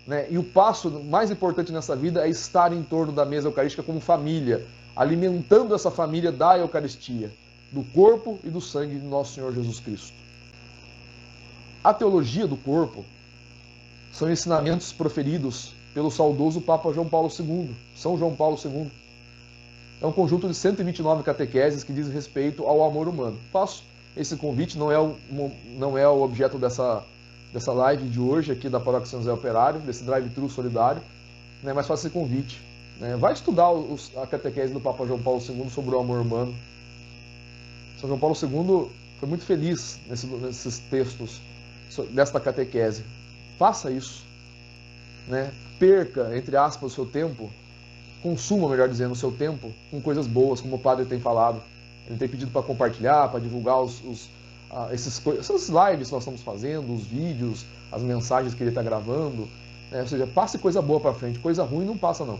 né? E o passo mais importante nessa vida é estar em torno da mesa eucarística como família, alimentando essa família da Eucaristia, do corpo e do sangue de nosso Senhor Jesus Cristo. A teologia do corpo são ensinamentos proferidos pelo saudoso Papa João Paulo II, São João Paulo II. É um conjunto de 129 catequeses que diz respeito ao amor humano. Faço esse convite, não é o objeto dessa live de hoje aqui da Paróquia São José Operário, desse drive-thru solidário, né, mas faço esse convite. Né, vai estudar a catequese do Papa João Paulo II sobre o amor humano. São João Paulo II foi muito feliz nesses textos desta catequese. Faça isso. Né? Perca, entre aspas, o seu tempo, consuma, melhor dizendo, o seu tempo com coisas boas, como o padre tem falado. Ele tem pedido para compartilhar, para divulgar essas lives que nós estamos fazendo, os vídeos, as mensagens que ele está gravando. Né? Ou seja, passe coisa boa para frente, coisa ruim não passa não.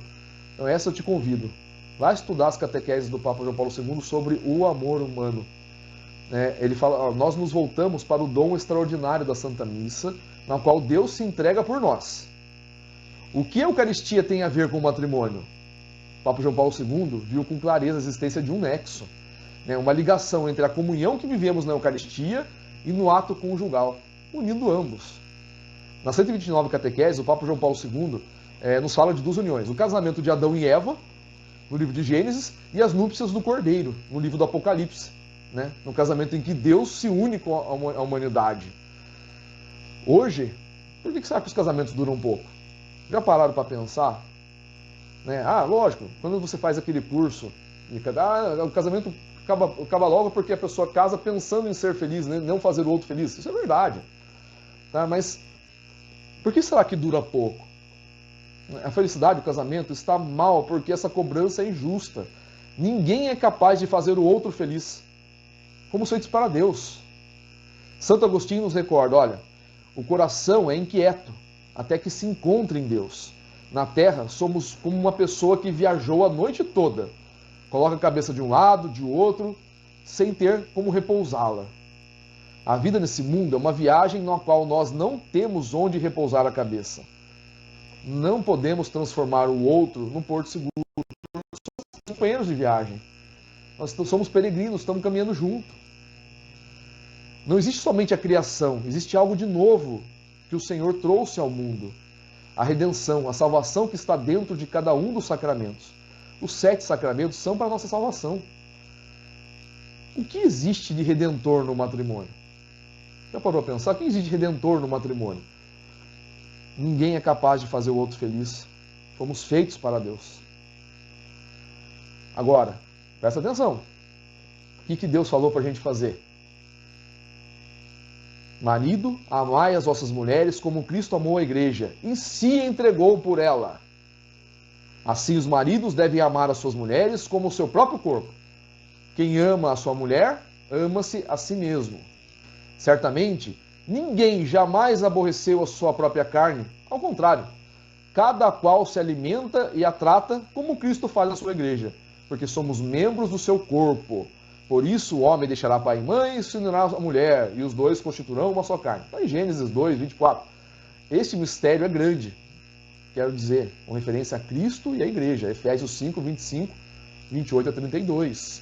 Então essa eu te convido. Vai estudar as catequeses do Papa João Paulo II sobre o amor humano. Ele fala, nós nos voltamos para o dom extraordinário da Santa Missa, na qual Deus se entrega por nós. O que a Eucaristia tem a ver com o matrimônio? O Papa João Paulo II viu com clareza a existência de um nexo, né? Uma ligação entre a comunhão que vivemos na Eucaristia e no ato conjugal, unindo ambos. Na 129 catequeses, o Papa João Paulo II nos fala de duas uniões: o casamento de Adão e Eva, no livro de Gênesis, e as núpcias do Cordeiro, no livro do Apocalipse, né? No casamento em que Deus se une com a humanidade. Hoje, por que será que os casamentos duram um pouco? Já pararam para pensar? Né? Lógico, quando você faz aquele curso, o casamento acaba logo porque a pessoa casa pensando em ser feliz, né? Não fazer o outro feliz. Isso é verdade. Tá? Mas por que será que dura pouco? A felicidade, o casamento, está mal porque essa cobrança é injusta. Ninguém é capaz de fazer o outro feliz. Como feitos para Deus. Santo Agostinho nos recorda, olha, o coração é inquieto até que se encontre em Deus. Na terra, somos como uma pessoa que viajou a noite toda. Coloca a cabeça de um lado, de outro, sem ter como repousá-la. A vida nesse mundo é uma viagem na qual nós não temos onde repousar a cabeça. Não podemos transformar o outro num porto seguro. Somos companheiros de viagem. Nós somos peregrinos, estamos caminhando junto. Não existe somente a criação, existe algo de novo que o Senhor trouxe ao mundo. A redenção, a salvação que está dentro de cada um dos sacramentos. Os 7 sacramentos são para a nossa salvação. O que existe de redentor no matrimônio? Já parou a pensar? O que existe de redentor no matrimônio? Ninguém é capaz de fazer o outro feliz. Fomos feitos para Deus. Agora, presta atenção. O que Deus falou para a gente fazer? Marido, amai as vossas mulheres como Cristo amou a igreja e se entregou por ela. Assim os maridos devem amar as suas mulheres como o seu próprio corpo. Quem ama a sua mulher, ama-se a si mesmo. Certamente, ninguém jamais aborreceu a sua própria carne. Ao contrário, cada qual se alimenta e a trata como Cristo faz a sua igreja, porque somos membros do seu corpo. Por isso o homem deixará pai e mãe e se unirá à mulher, e os dois constituirão uma só carne. Está em Gênesis 2, 24. Este mistério é grande, quero dizer, com referência a Cristo e a igreja. Efésios 5, 25, 28 a 32.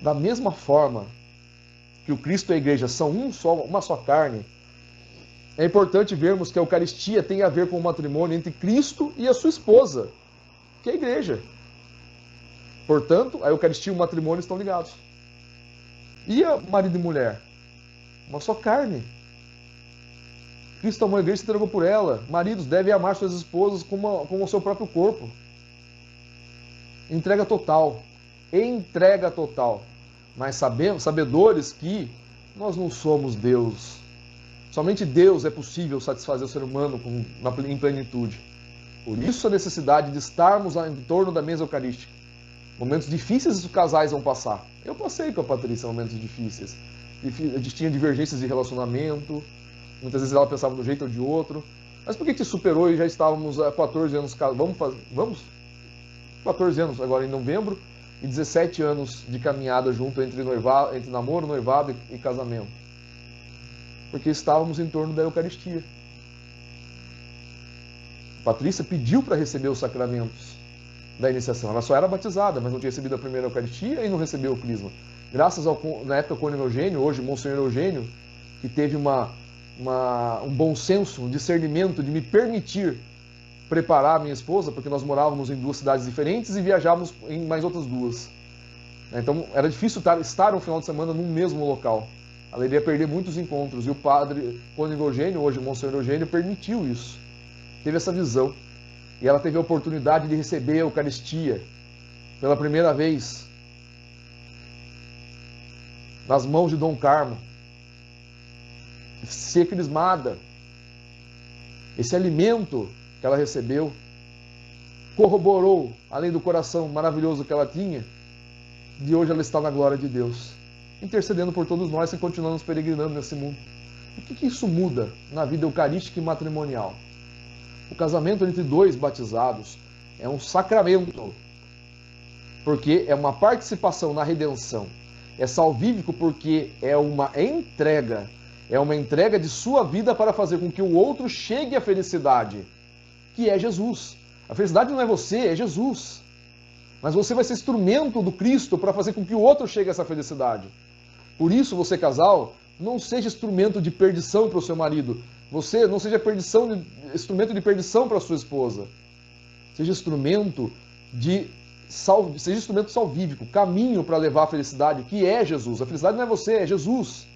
Da mesma forma que o Cristo e a igreja são uma só carne, é importante vermos que a Eucaristia tem a ver com o matrimônio entre Cristo e a sua esposa, que é a igreja. Portanto, a Eucaristia e o matrimônio estão ligados. E a marido e mulher? Uma só carne. Cristo amou a igreja e se entregou por ela. Maridos devem amar suas esposas como o seu próprio corpo. Entrega total. Entrega total. Mas sabedores que nós não somos Deus. Somente Deus é possível satisfazer o ser humano em plenitude. Por isso a necessidade de estarmos em torno da mesa eucarística. Momentos difíceis os casais vão passar. Eu passei com a Patrícia momentos difíceis. A gente tinha divergências de relacionamento, muitas vezes ela pensava de um jeito ou de outro. Mas por que te superou e já estávamos há 14 anos casados? Vamos? 14 anos agora em novembro e 17 anos de caminhada junto entre namoro, noivado e casamento. Porque estávamos em torno da Eucaristia. A Patrícia pediu para receber os sacramentos da iniciação. Ela só era batizada, mas não tinha recebido a primeira Eucaristia e não recebeu o crisma. Graças ao, na época, Cônego Eugênio, hoje Monsenhor Eugênio, que teve um bom senso, um discernimento de me permitir preparar a minha esposa, porque nós morávamos em 2 cidades diferentes e viajávamos em mais outras 2. Então era difícil estar um final de semana num mesmo local. Ela iria perder muitos encontros. E o padre Cônego Eugênio, hoje Monsenhor Eugênio, permitiu isso. Teve essa visão. E ela teve a oportunidade de receber a Eucaristia pela primeira vez nas mãos de Dom Carmo. Ser crismada. Esse alimento que ela recebeu corroborou, além do coração maravilhoso que ela tinha, de hoje ela está na glória de Deus, intercedendo por todos nós e continuamos peregrinando nesse mundo. O que isso muda na vida eucarística e matrimonial? O casamento entre 2 batizados é um sacramento, porque é uma participação na redenção. É salvífico porque é uma entrega de sua vida para fazer com que o outro chegue à felicidade, que é Jesus. A felicidade não é você, é Jesus. Mas você vai ser instrumento do Cristo para fazer com que o outro chegue a essa felicidade. Por isso, você casal, não seja instrumento de perdição para o seu marido. Você não seja instrumento de perdição para a sua esposa. Seja instrumento salvífico, caminho para levar a felicidade, que é Jesus. A felicidade não é você, é Jesus.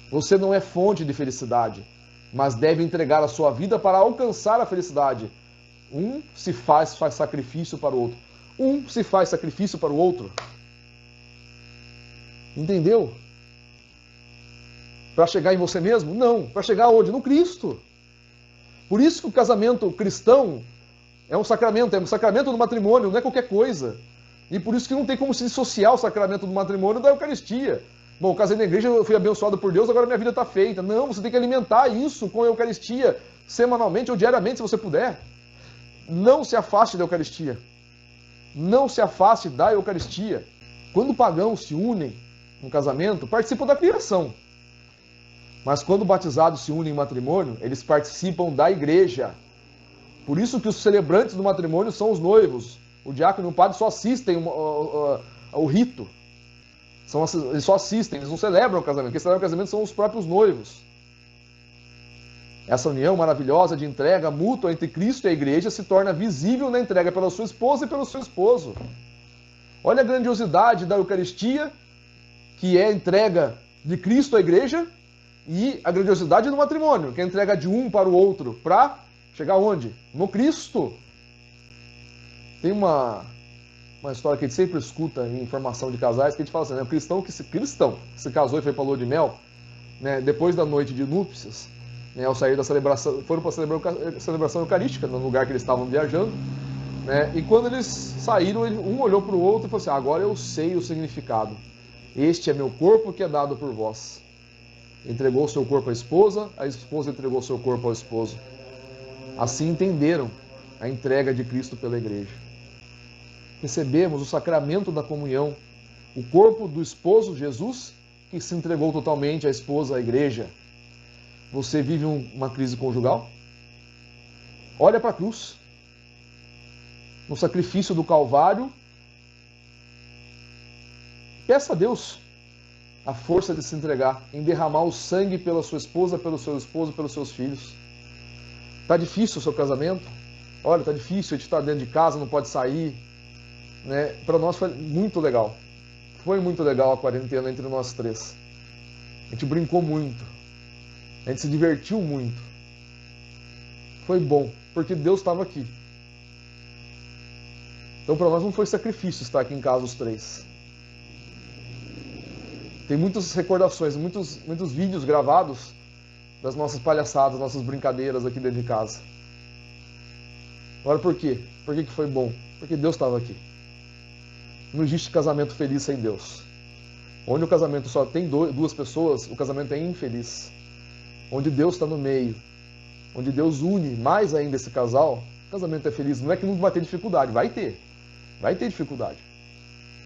Você não é fonte de felicidade, mas deve entregar a sua vida para alcançar a felicidade. Um se faz sacrifício para o outro. Um se faz sacrifício para o outro. Entendeu? Para chegar em você mesmo? Não. Para chegar onde? No Cristo. Por isso que o casamento cristão é um sacramento do matrimônio, não é qualquer coisa. E por isso que não tem como se dissociar o sacramento do matrimônio da Eucaristia. Bom, eu casei na igreja, eu fui abençoado por Deus, agora minha vida está feita. Não, você tem que alimentar isso com a Eucaristia, semanalmente ou diariamente, se você puder. Não se afaste da Eucaristia. Não se afaste da Eucaristia. Quando pagãos se unem no casamento, participam da criação. Mas quando batizados se unem em matrimônio, eles participam da igreja. Por isso que os celebrantes do matrimônio são os noivos. O diácono e o padre só assistem ao rito. Eles só assistem, eles não celebram o casamento. Quem celebra o casamento são os próprios noivos. Essa união maravilhosa de entrega mútua entre Cristo e a igreja se torna visível na entrega pela sua esposa e pelo seu esposo. Olha a grandiosidade da Eucaristia, que é a entrega de Cristo à igreja, e a grandiosidade do matrimônio, que é a entrega de um para o outro, para chegar onde? No Cristo. Tem uma história que a gente sempre escuta em formação de casais, que a gente fala assim, né? O cristão que se casou e foi para a lua de mel, né? Depois da noite de núpcias, né? Ao sair da celebração, foram para a celebração eucarística, no lugar que eles estavam viajando, né? E quando eles saíram, um olhou para o outro e falou assim, agora eu sei o significado. Este é meu corpo que é dado por vós. Entregou o seu corpo à esposa, a esposa entregou o seu corpo ao esposo. Assim entenderam a entrega de Cristo pela igreja. Recebemos o sacramento da comunhão, o corpo do esposo Jesus, que se entregou totalmente à esposa, à igreja. Você vive uma crise conjugal? Olha para a cruz. No sacrifício do Calvário, peça a Deus a força de se entregar, em derramar o sangue pela sua esposa, pelo seu esposo, pelos seus filhos. Está difícil o seu casamento? Olha, está difícil, a gente está dentro de casa, não pode sair. Né? Para nós foi muito legal. Foi muito legal a quarentena entre nós 3. A gente brincou muito. A gente se divertiu muito. Foi bom, porque Deus estava aqui. Então para nós não foi sacrifício estar aqui em casa os 3. Tem muitas recordações, muitos vídeos gravados das nossas palhaçadas, nossas brincadeiras aqui dentro de casa. Agora por quê? Por que foi bom? Porque Deus estava aqui. Não existe casamento feliz sem Deus. Onde o casamento só tem duas pessoas, o casamento é infeliz. Onde Deus está no meio, onde Deus une mais ainda esse casal, o casamento é feliz. Não é que não vai ter dificuldade, vai ter dificuldade.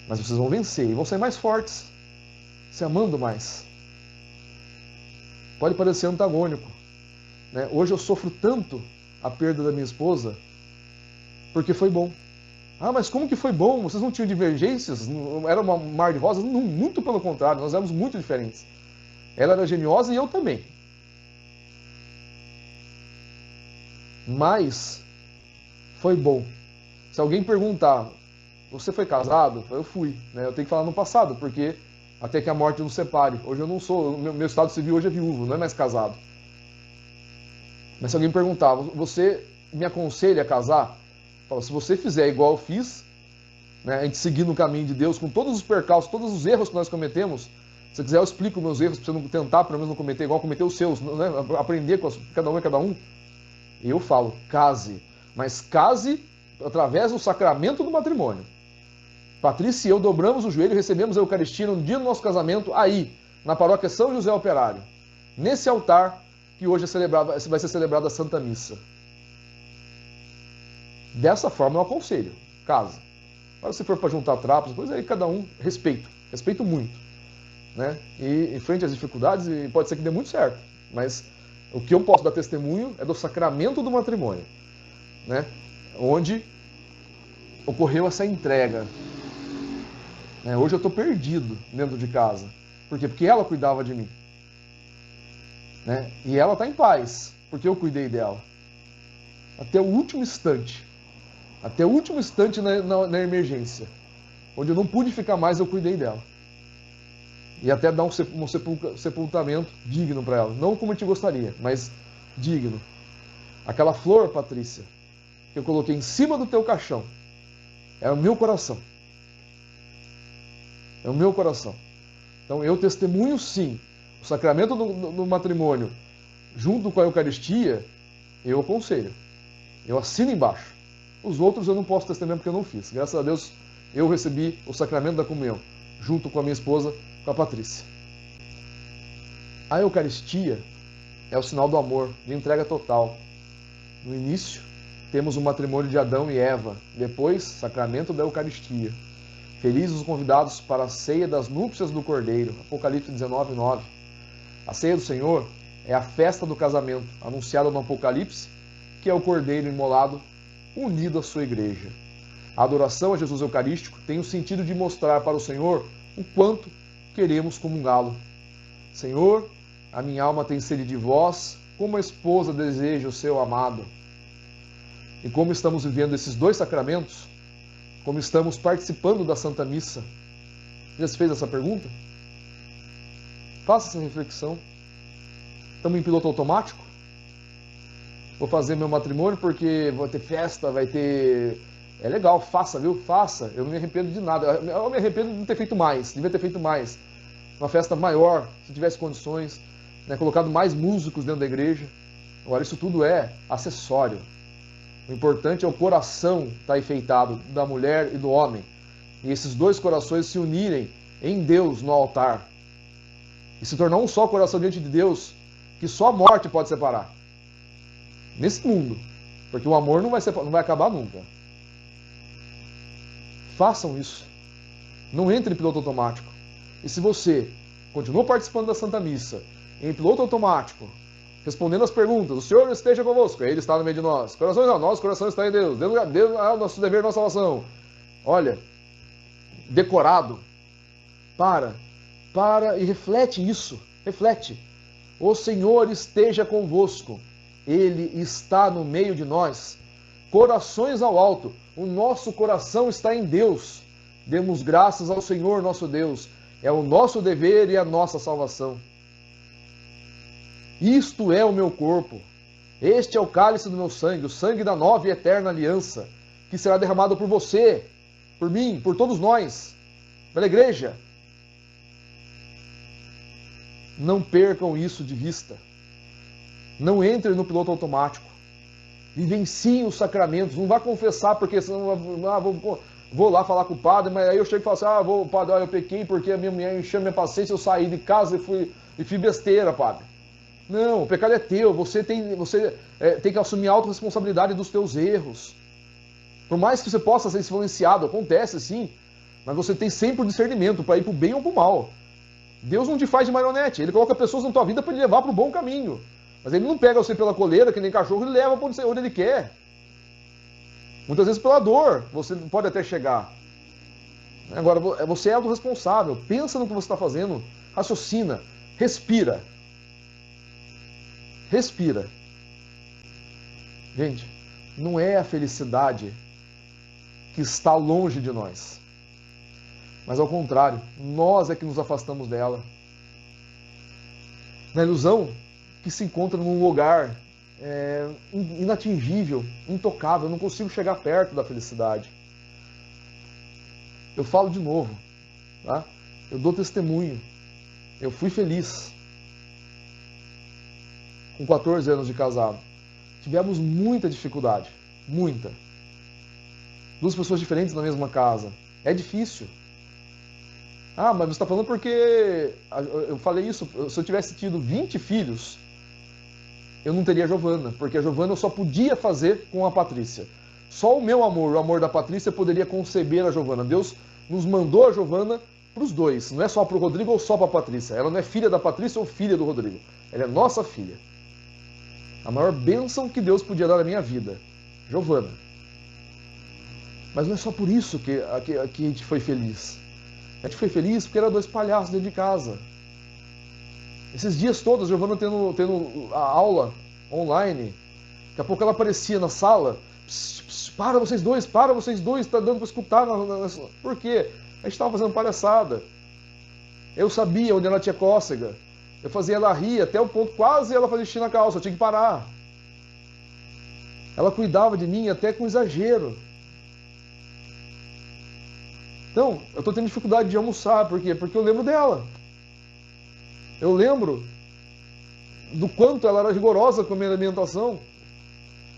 Mas vocês vão vencer e vão ser mais fortes, se amando mais. Pode parecer antagônico, né? Hoje eu sofro tanto a perda da minha esposa porque foi bom. Ah, mas como que foi bom? Vocês não tinham divergências? Era um mar de rosas? Não, muito pelo contrário, nós éramos muito diferentes. Ela era geniosa e eu também. Mas foi bom. Se alguém perguntar, você foi casado? Eu fui. Né? Eu tenho que falar no passado, porque até que a morte nos separe. Hoje eu não sou, meu estado civil hoje é viúvo, não é mais casado. Mas se alguém perguntar, você me aconselha a casar? Fala, se você fizer igual eu fiz, né, a gente seguir no caminho de Deus, com todos os percalços, todos os erros que nós cometemos, se você quiser eu explico meus erros, para você não tentar, pelo menos não cometer igual cometer os seus, né, aprender com cada um é cada um. Eu falo, case, mas case através do sacramento do matrimônio. Patrícia e eu dobramos o joelho e recebemos a Eucaristia no dia do nosso casamento, aí, na paróquia São José Operário, nesse altar que hoje vai ser celebrada a Santa Missa. Dessa forma eu aconselho, casa. Agora se for para juntar trapos, depois aí cada um, respeito muito. Né? E em frente às dificuldades, pode ser que dê muito certo, mas o que eu posso dar testemunho é do sacramento do matrimônio, né? Onde ocorreu essa entrega. Hoje eu estou perdido dentro de casa. Por quê? Porque ela cuidava de mim. Né? E ela está em paz, porque eu cuidei dela. Até o último instante. Até o último instante na emergência. Onde eu não pude ficar mais, eu cuidei dela. E até dar um sepultamento digno para ela. Não como a gente gostaria, mas digno. Aquela flor, Patrícia, que eu coloquei em cima do teu caixão, é o meu coração. É o meu coração. Então eu testemunho sim o sacramento do matrimônio junto com a Eucaristia, eu aconselho. Eu assino embaixo. Os outros eu não posso testemunhar porque eu não fiz. Graças a Deus eu recebi o sacramento da comunhão junto com a minha esposa, com a Patrícia. A Eucaristia é o sinal do amor, de entrega total. No início, temos o matrimônio de Adão e Eva. Depois, sacramento da Eucaristia. Felizes os convidados para a ceia das núpcias do Cordeiro. Apocalipse 19:9. A ceia do Senhor é a festa do casamento, anunciada no Apocalipse, que é o Cordeiro imolado, unido à sua igreja. A adoração a Jesus Eucarístico tem o sentido de mostrar para o Senhor o quanto queremos comungá-lo. Senhor, a minha alma tem sede de vós, como a esposa deseja o seu amado. E como estamos vivendo esses dois sacramentos, como estamos participando da Santa Missa, já se fez essa pergunta? Faça essa reflexão. Estamos em piloto automático? Vou fazer meu matrimônio porque vai ter festa, vai ter... É legal, faça, viu? Faça. Eu não me arrependo de nada. Eu me arrependo de não ter feito mais. Devia ter feito mais. Uma festa maior, se tivesse condições, né? Colocado mais músicos dentro da igreja. Agora, isso tudo é acessório. O importante é o coração estar enfeitado da mulher e do homem. E esses dois corações se unirem em Deus no altar. E se tornar um só coração diante de Deus, que só a morte pode separar. Nesse mundo. Porque o amor não vai acabar nunca. Façam isso. Não entre em piloto automático. E se você continua participando da Santa Missa, em piloto automático, respondendo as perguntas, o Senhor esteja convosco, Ele está no meio de nós. Corações não, nosso coração está em Deus. Deus é o nosso dever, nossa salvação. Olha, decorado, para e reflete isso. Reflete. O Senhor esteja convosco. Ele está no meio de nós. Corações ao alto. O nosso coração está em Deus. Demos graças ao Senhor nosso Deus. É o nosso dever e a nossa salvação. Isto é o meu corpo. Este é o cálice do meu sangue, o sangue da nova e eterna aliança, que será derramado por você, por mim, por todos nós, pela igreja. Não percam isso de vista. Não entrem no piloto automático. Vivencie os sacramentos, não vá confessar porque senão vou lá falar com o padre, mas aí eu chego e falo assim, padre, eu pequei porque a minha mulher encheu minha paciência, eu saí de casa e fui besteira, padre. Não, o pecado é teu, você tem que assumir a autorresponsabilidade dos teus erros. Por mais que você possa ser influenciado, acontece sim, mas você tem sempre o discernimento para ir para o bem ou para o mal. Deus não te faz de marionete, ele coloca pessoas na tua vida para te levar para o bom caminho. Mas ele não pega você pela coleira, que nem cachorro, e leva para onde ele quer. Muitas vezes pela dor, você pode até chegar. Agora, você é autorresponsável, pensa no que você está fazendo, raciocina, respira. Respira. Gente, não é a felicidade que está longe de nós. Mas ao contrário, nós é que nos afastamos dela. Na ilusão que se encontra num lugar inatingível, intocável, eu não consigo chegar perto da felicidade. Eu falo de novo, tá? Eu dou testemunho. Eu fui feliz. Com 14 anos de casado. Tivemos muita dificuldade. Muita. Duas pessoas diferentes na mesma casa. É difícil. Mas você está falando porque... Eu falei isso, se eu tivesse tido 20 filhos, eu não teria a Giovana, porque a Giovana eu só podia fazer com a Patrícia. Só o meu amor, o amor da Patrícia, poderia conceber a Giovana. Deus nos mandou a Giovana para os dois, não é só para o Rodrigo ou só para a Patrícia. Ela não é filha da Patrícia ou filha do Rodrigo. Ela é nossa filha. A maior bênção que Deus podia dar na minha vida, Giovana. Mas não é só por isso que a gente foi feliz. A gente foi feliz porque era dois palhaços dentro de casa. Esses dias todos, a Giovana tendo a aula online, daqui a pouco ela aparecia na sala, para vocês dois, tá dando para escutar. Por quê? A gente estava fazendo palhaçada. Eu sabia onde ela tinha cócega. Eu fazia ela rir até o ponto quase ela fazia xixi na calça, eu tinha que parar. Ela cuidava de mim até com exagero. Então, eu estou tendo dificuldade de almoçar, por quê? Porque eu lembro dela. Eu lembro do quanto ela era rigorosa com a minha alimentação.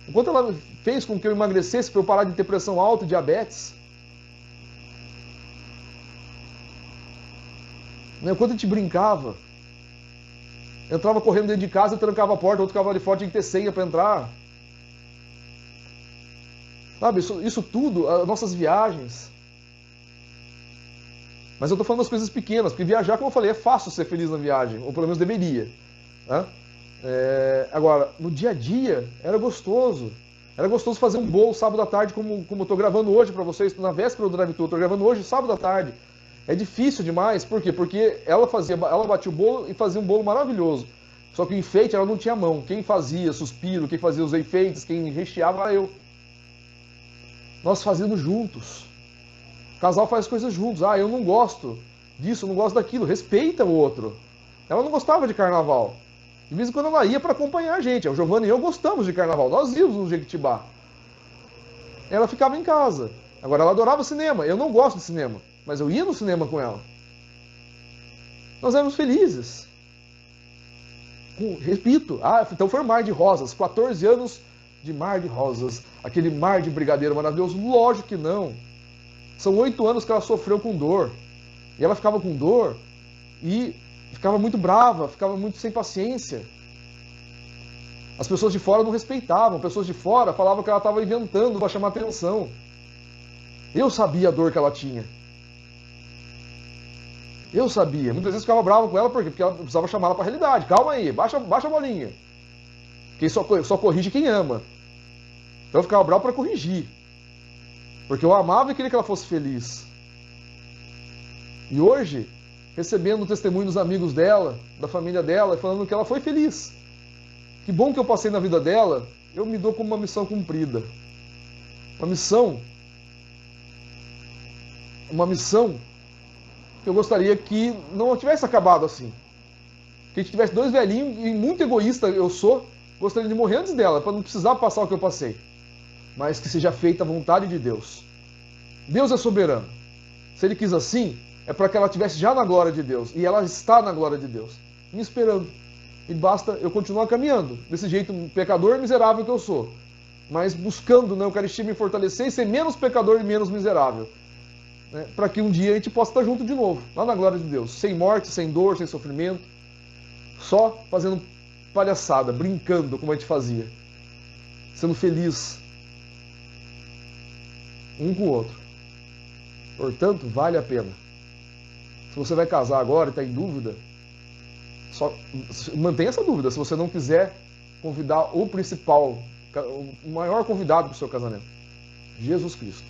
O quanto ela fez com que eu emagrecesse para eu parar de ter pressão alta e diabetes. O quanto a gente brincava. Eu entrava correndo dentro de casa e trancava a porta, outro ficava ali fora, tinha que ter senha para entrar. Sabe, isso tudo, as nossas viagens. Mas eu estou falando das coisas pequenas, porque viajar, como eu falei, é fácil ser feliz na viagem, ou pelo menos deveria. Né? Agora, no dia a dia, era gostoso. Era gostoso fazer um bolo sábado à tarde, como eu estou gravando hoje para vocês, na véspera do Drive Tour, estou gravando hoje, sábado à tarde. É difícil demais, por quê? Porque ela batia o bolo e fazia um bolo maravilhoso. Só que o enfeite ela não tinha mão. Quem fazia suspiro, quem fazia os enfeites, quem recheava era eu. Nós fazíamos juntos. O casal faz coisas juntos. Eu não gosto disso, eu não gosto daquilo. Respeita o outro. Ela não gostava de carnaval. De vez em quando ela ia para acompanhar a gente. A Giovana e eu gostamos de carnaval. Nós íamos no Jequitibá. Ela ficava em casa. Agora, ela adorava cinema. Eu não gosto de cinema. Mas eu ia no cinema com ela. Nós éramos felizes. Repito. Então foi o Mar de Rosas. 14 anos de Mar de Rosas. Aquele mar de brigadeiro maravilhoso. Lógico que não. São 8 anos que ela sofreu com dor. E ela ficava com dor e ficava muito brava, ficava muito sem paciência. As pessoas de fora não respeitavam. Pessoas de fora falavam que ela estava inventando para chamar atenção. Eu sabia a dor que ela tinha. Eu sabia. Muitas vezes ficava bravo com ela porque ela precisava chamar ela para a realidade. Calma aí, baixa a bolinha. Quem só corrige quem ama. Então eu ficava bravo para corrigir. Porque eu amava e queria que ela fosse feliz. E hoje, recebendo o testemunho dos amigos dela, da família dela, falando que ela foi feliz. Que bom que eu passei na vida dela, eu me dou como uma missão cumprida. Uma missão que eu gostaria que não tivesse acabado assim. Que a gente tivesse dois velhinhos, e muito egoísta eu sou, gostaria de morrer antes dela, para não precisar passar o que eu passei. Mas que seja feita a vontade de Deus. Deus é soberano. Se Ele quis assim, é para que ela estivesse já na glória de Deus. E ela está na glória de Deus, me esperando. E basta eu continuar caminhando, desse jeito pecador e miserável que eu sou. mas buscando na Eucaristia me fortalecer e ser menos pecador e menos miserável. Né? Para que um dia a gente possa estar junto de novo, lá na glória de Deus, sem morte, sem dor, sem sofrimento, só fazendo palhaçada, brincando como a gente fazia, sendo feliz um com o outro. Portanto, vale a pena. Se você vai casar agora e está em dúvida, só mantenha essa dúvida. Se você não quiser convidar o principal, o maior convidado para o seu casamento, Jesus Cristo.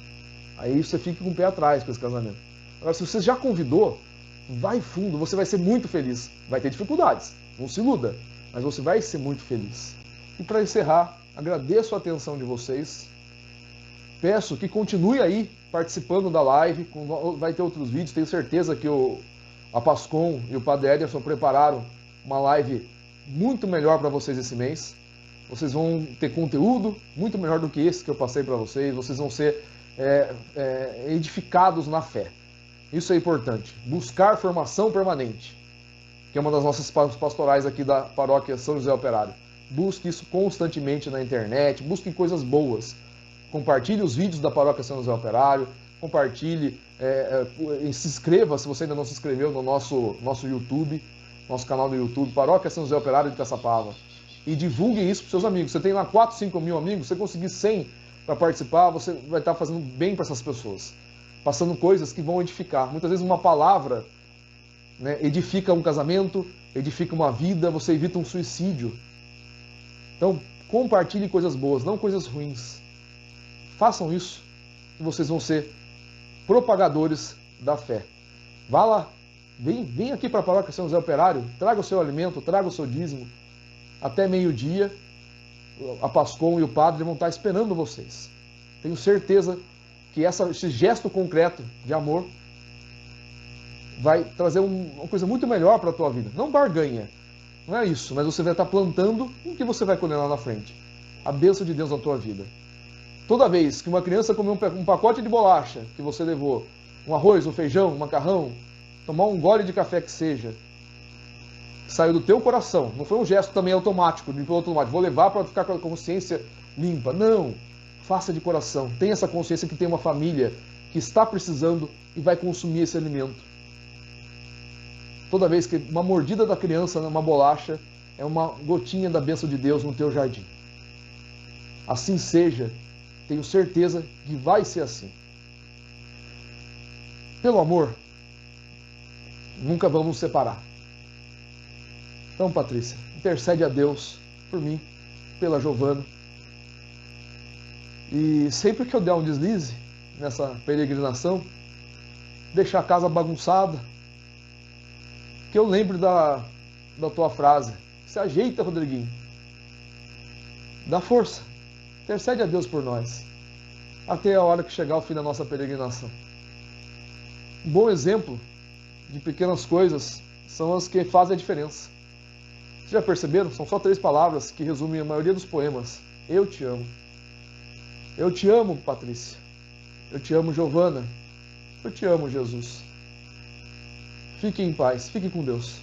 Aí você fica com o pé atrás com esse casamento. Agora, se você já convidou, vai fundo, você vai ser muito feliz. Vai ter dificuldades, não se iluda, mas você vai ser muito feliz. E para encerrar, agradeço a atenção de vocês. Peço que continue aí participando da live, vai ter outros vídeos, tenho certeza que a Pascom e o Padre Ederson prepararam uma live muito melhor para vocês esse mês. Vocês vão ter conteúdo muito melhor do que esse que eu passei para vocês, vocês vão ser edificados na fé. Isso é importante, buscar formação permanente, que é uma das nossas pastorais aqui da paróquia São José Operário. Busque isso constantemente na internet, busque coisas boas. Compartilhe os vídeos da paróquia São José Operário, compartilhe, se inscreva se você ainda não se inscreveu no nosso YouTube, nosso canal no YouTube, Paróquia São José Operário de Caçapava. E divulgue isso para seus amigos. Você tem lá 4, 5 mil amigos, você conseguir 100 para participar, você vai estar fazendo bem para essas pessoas. Passando coisas que vão edificar. Muitas vezes uma palavra, né, edifica um casamento, edifica uma vida, você evita um suicídio. Então, compartilhe coisas boas, não coisas ruins. Façam isso e vocês vão ser propagadores da fé. Vá lá, vem aqui para a paróquia São José Operário, traga o seu alimento, traga o seu dízimo. Até meio-dia, a Pascom e o Padre vão estar esperando vocês. Tenho certeza que esse gesto concreto de amor vai trazer uma coisa muito melhor para a tua vida. Não barganha, não é isso, mas você vai estar plantando o que você vai colher lá na frente. A bênção de Deus na tua vida. Toda vez que uma criança comer um pacote de bolacha que você levou, um arroz, um feijão, um macarrão, tomar um gole de café que seja, saiu do teu coração, não foi um gesto também automático, de piloto automático, vou levar para ficar com a consciência limpa. Não, faça de coração, tenha essa consciência que tem uma família que está precisando e vai consumir esse alimento. Toda vez que uma mordida da criança numa bolacha é uma gotinha da bênção de Deus no teu jardim. Assim seja. Tenho certeza que vai ser assim. Pelo amor, nunca vamos nos separar. Então, Patrícia, intercede a Deus por mim, pela Giovana. E sempre que eu der um deslize nessa peregrinação, deixar a casa bagunçada, que eu lembre da tua frase. Se ajeita, Rodriguinho. Dá força. Intercede a Deus por nós, até a hora que chegar o fim da nossa peregrinação. Um bom exemplo de pequenas coisas são as que fazem a diferença. Vocês já perceberam? São só 3 palavras que resumem a maioria dos poemas. Eu te amo. Eu te amo, Patrícia. Eu te amo, Giovana. Eu te amo, Jesus. Fique em paz. Fique com Deus.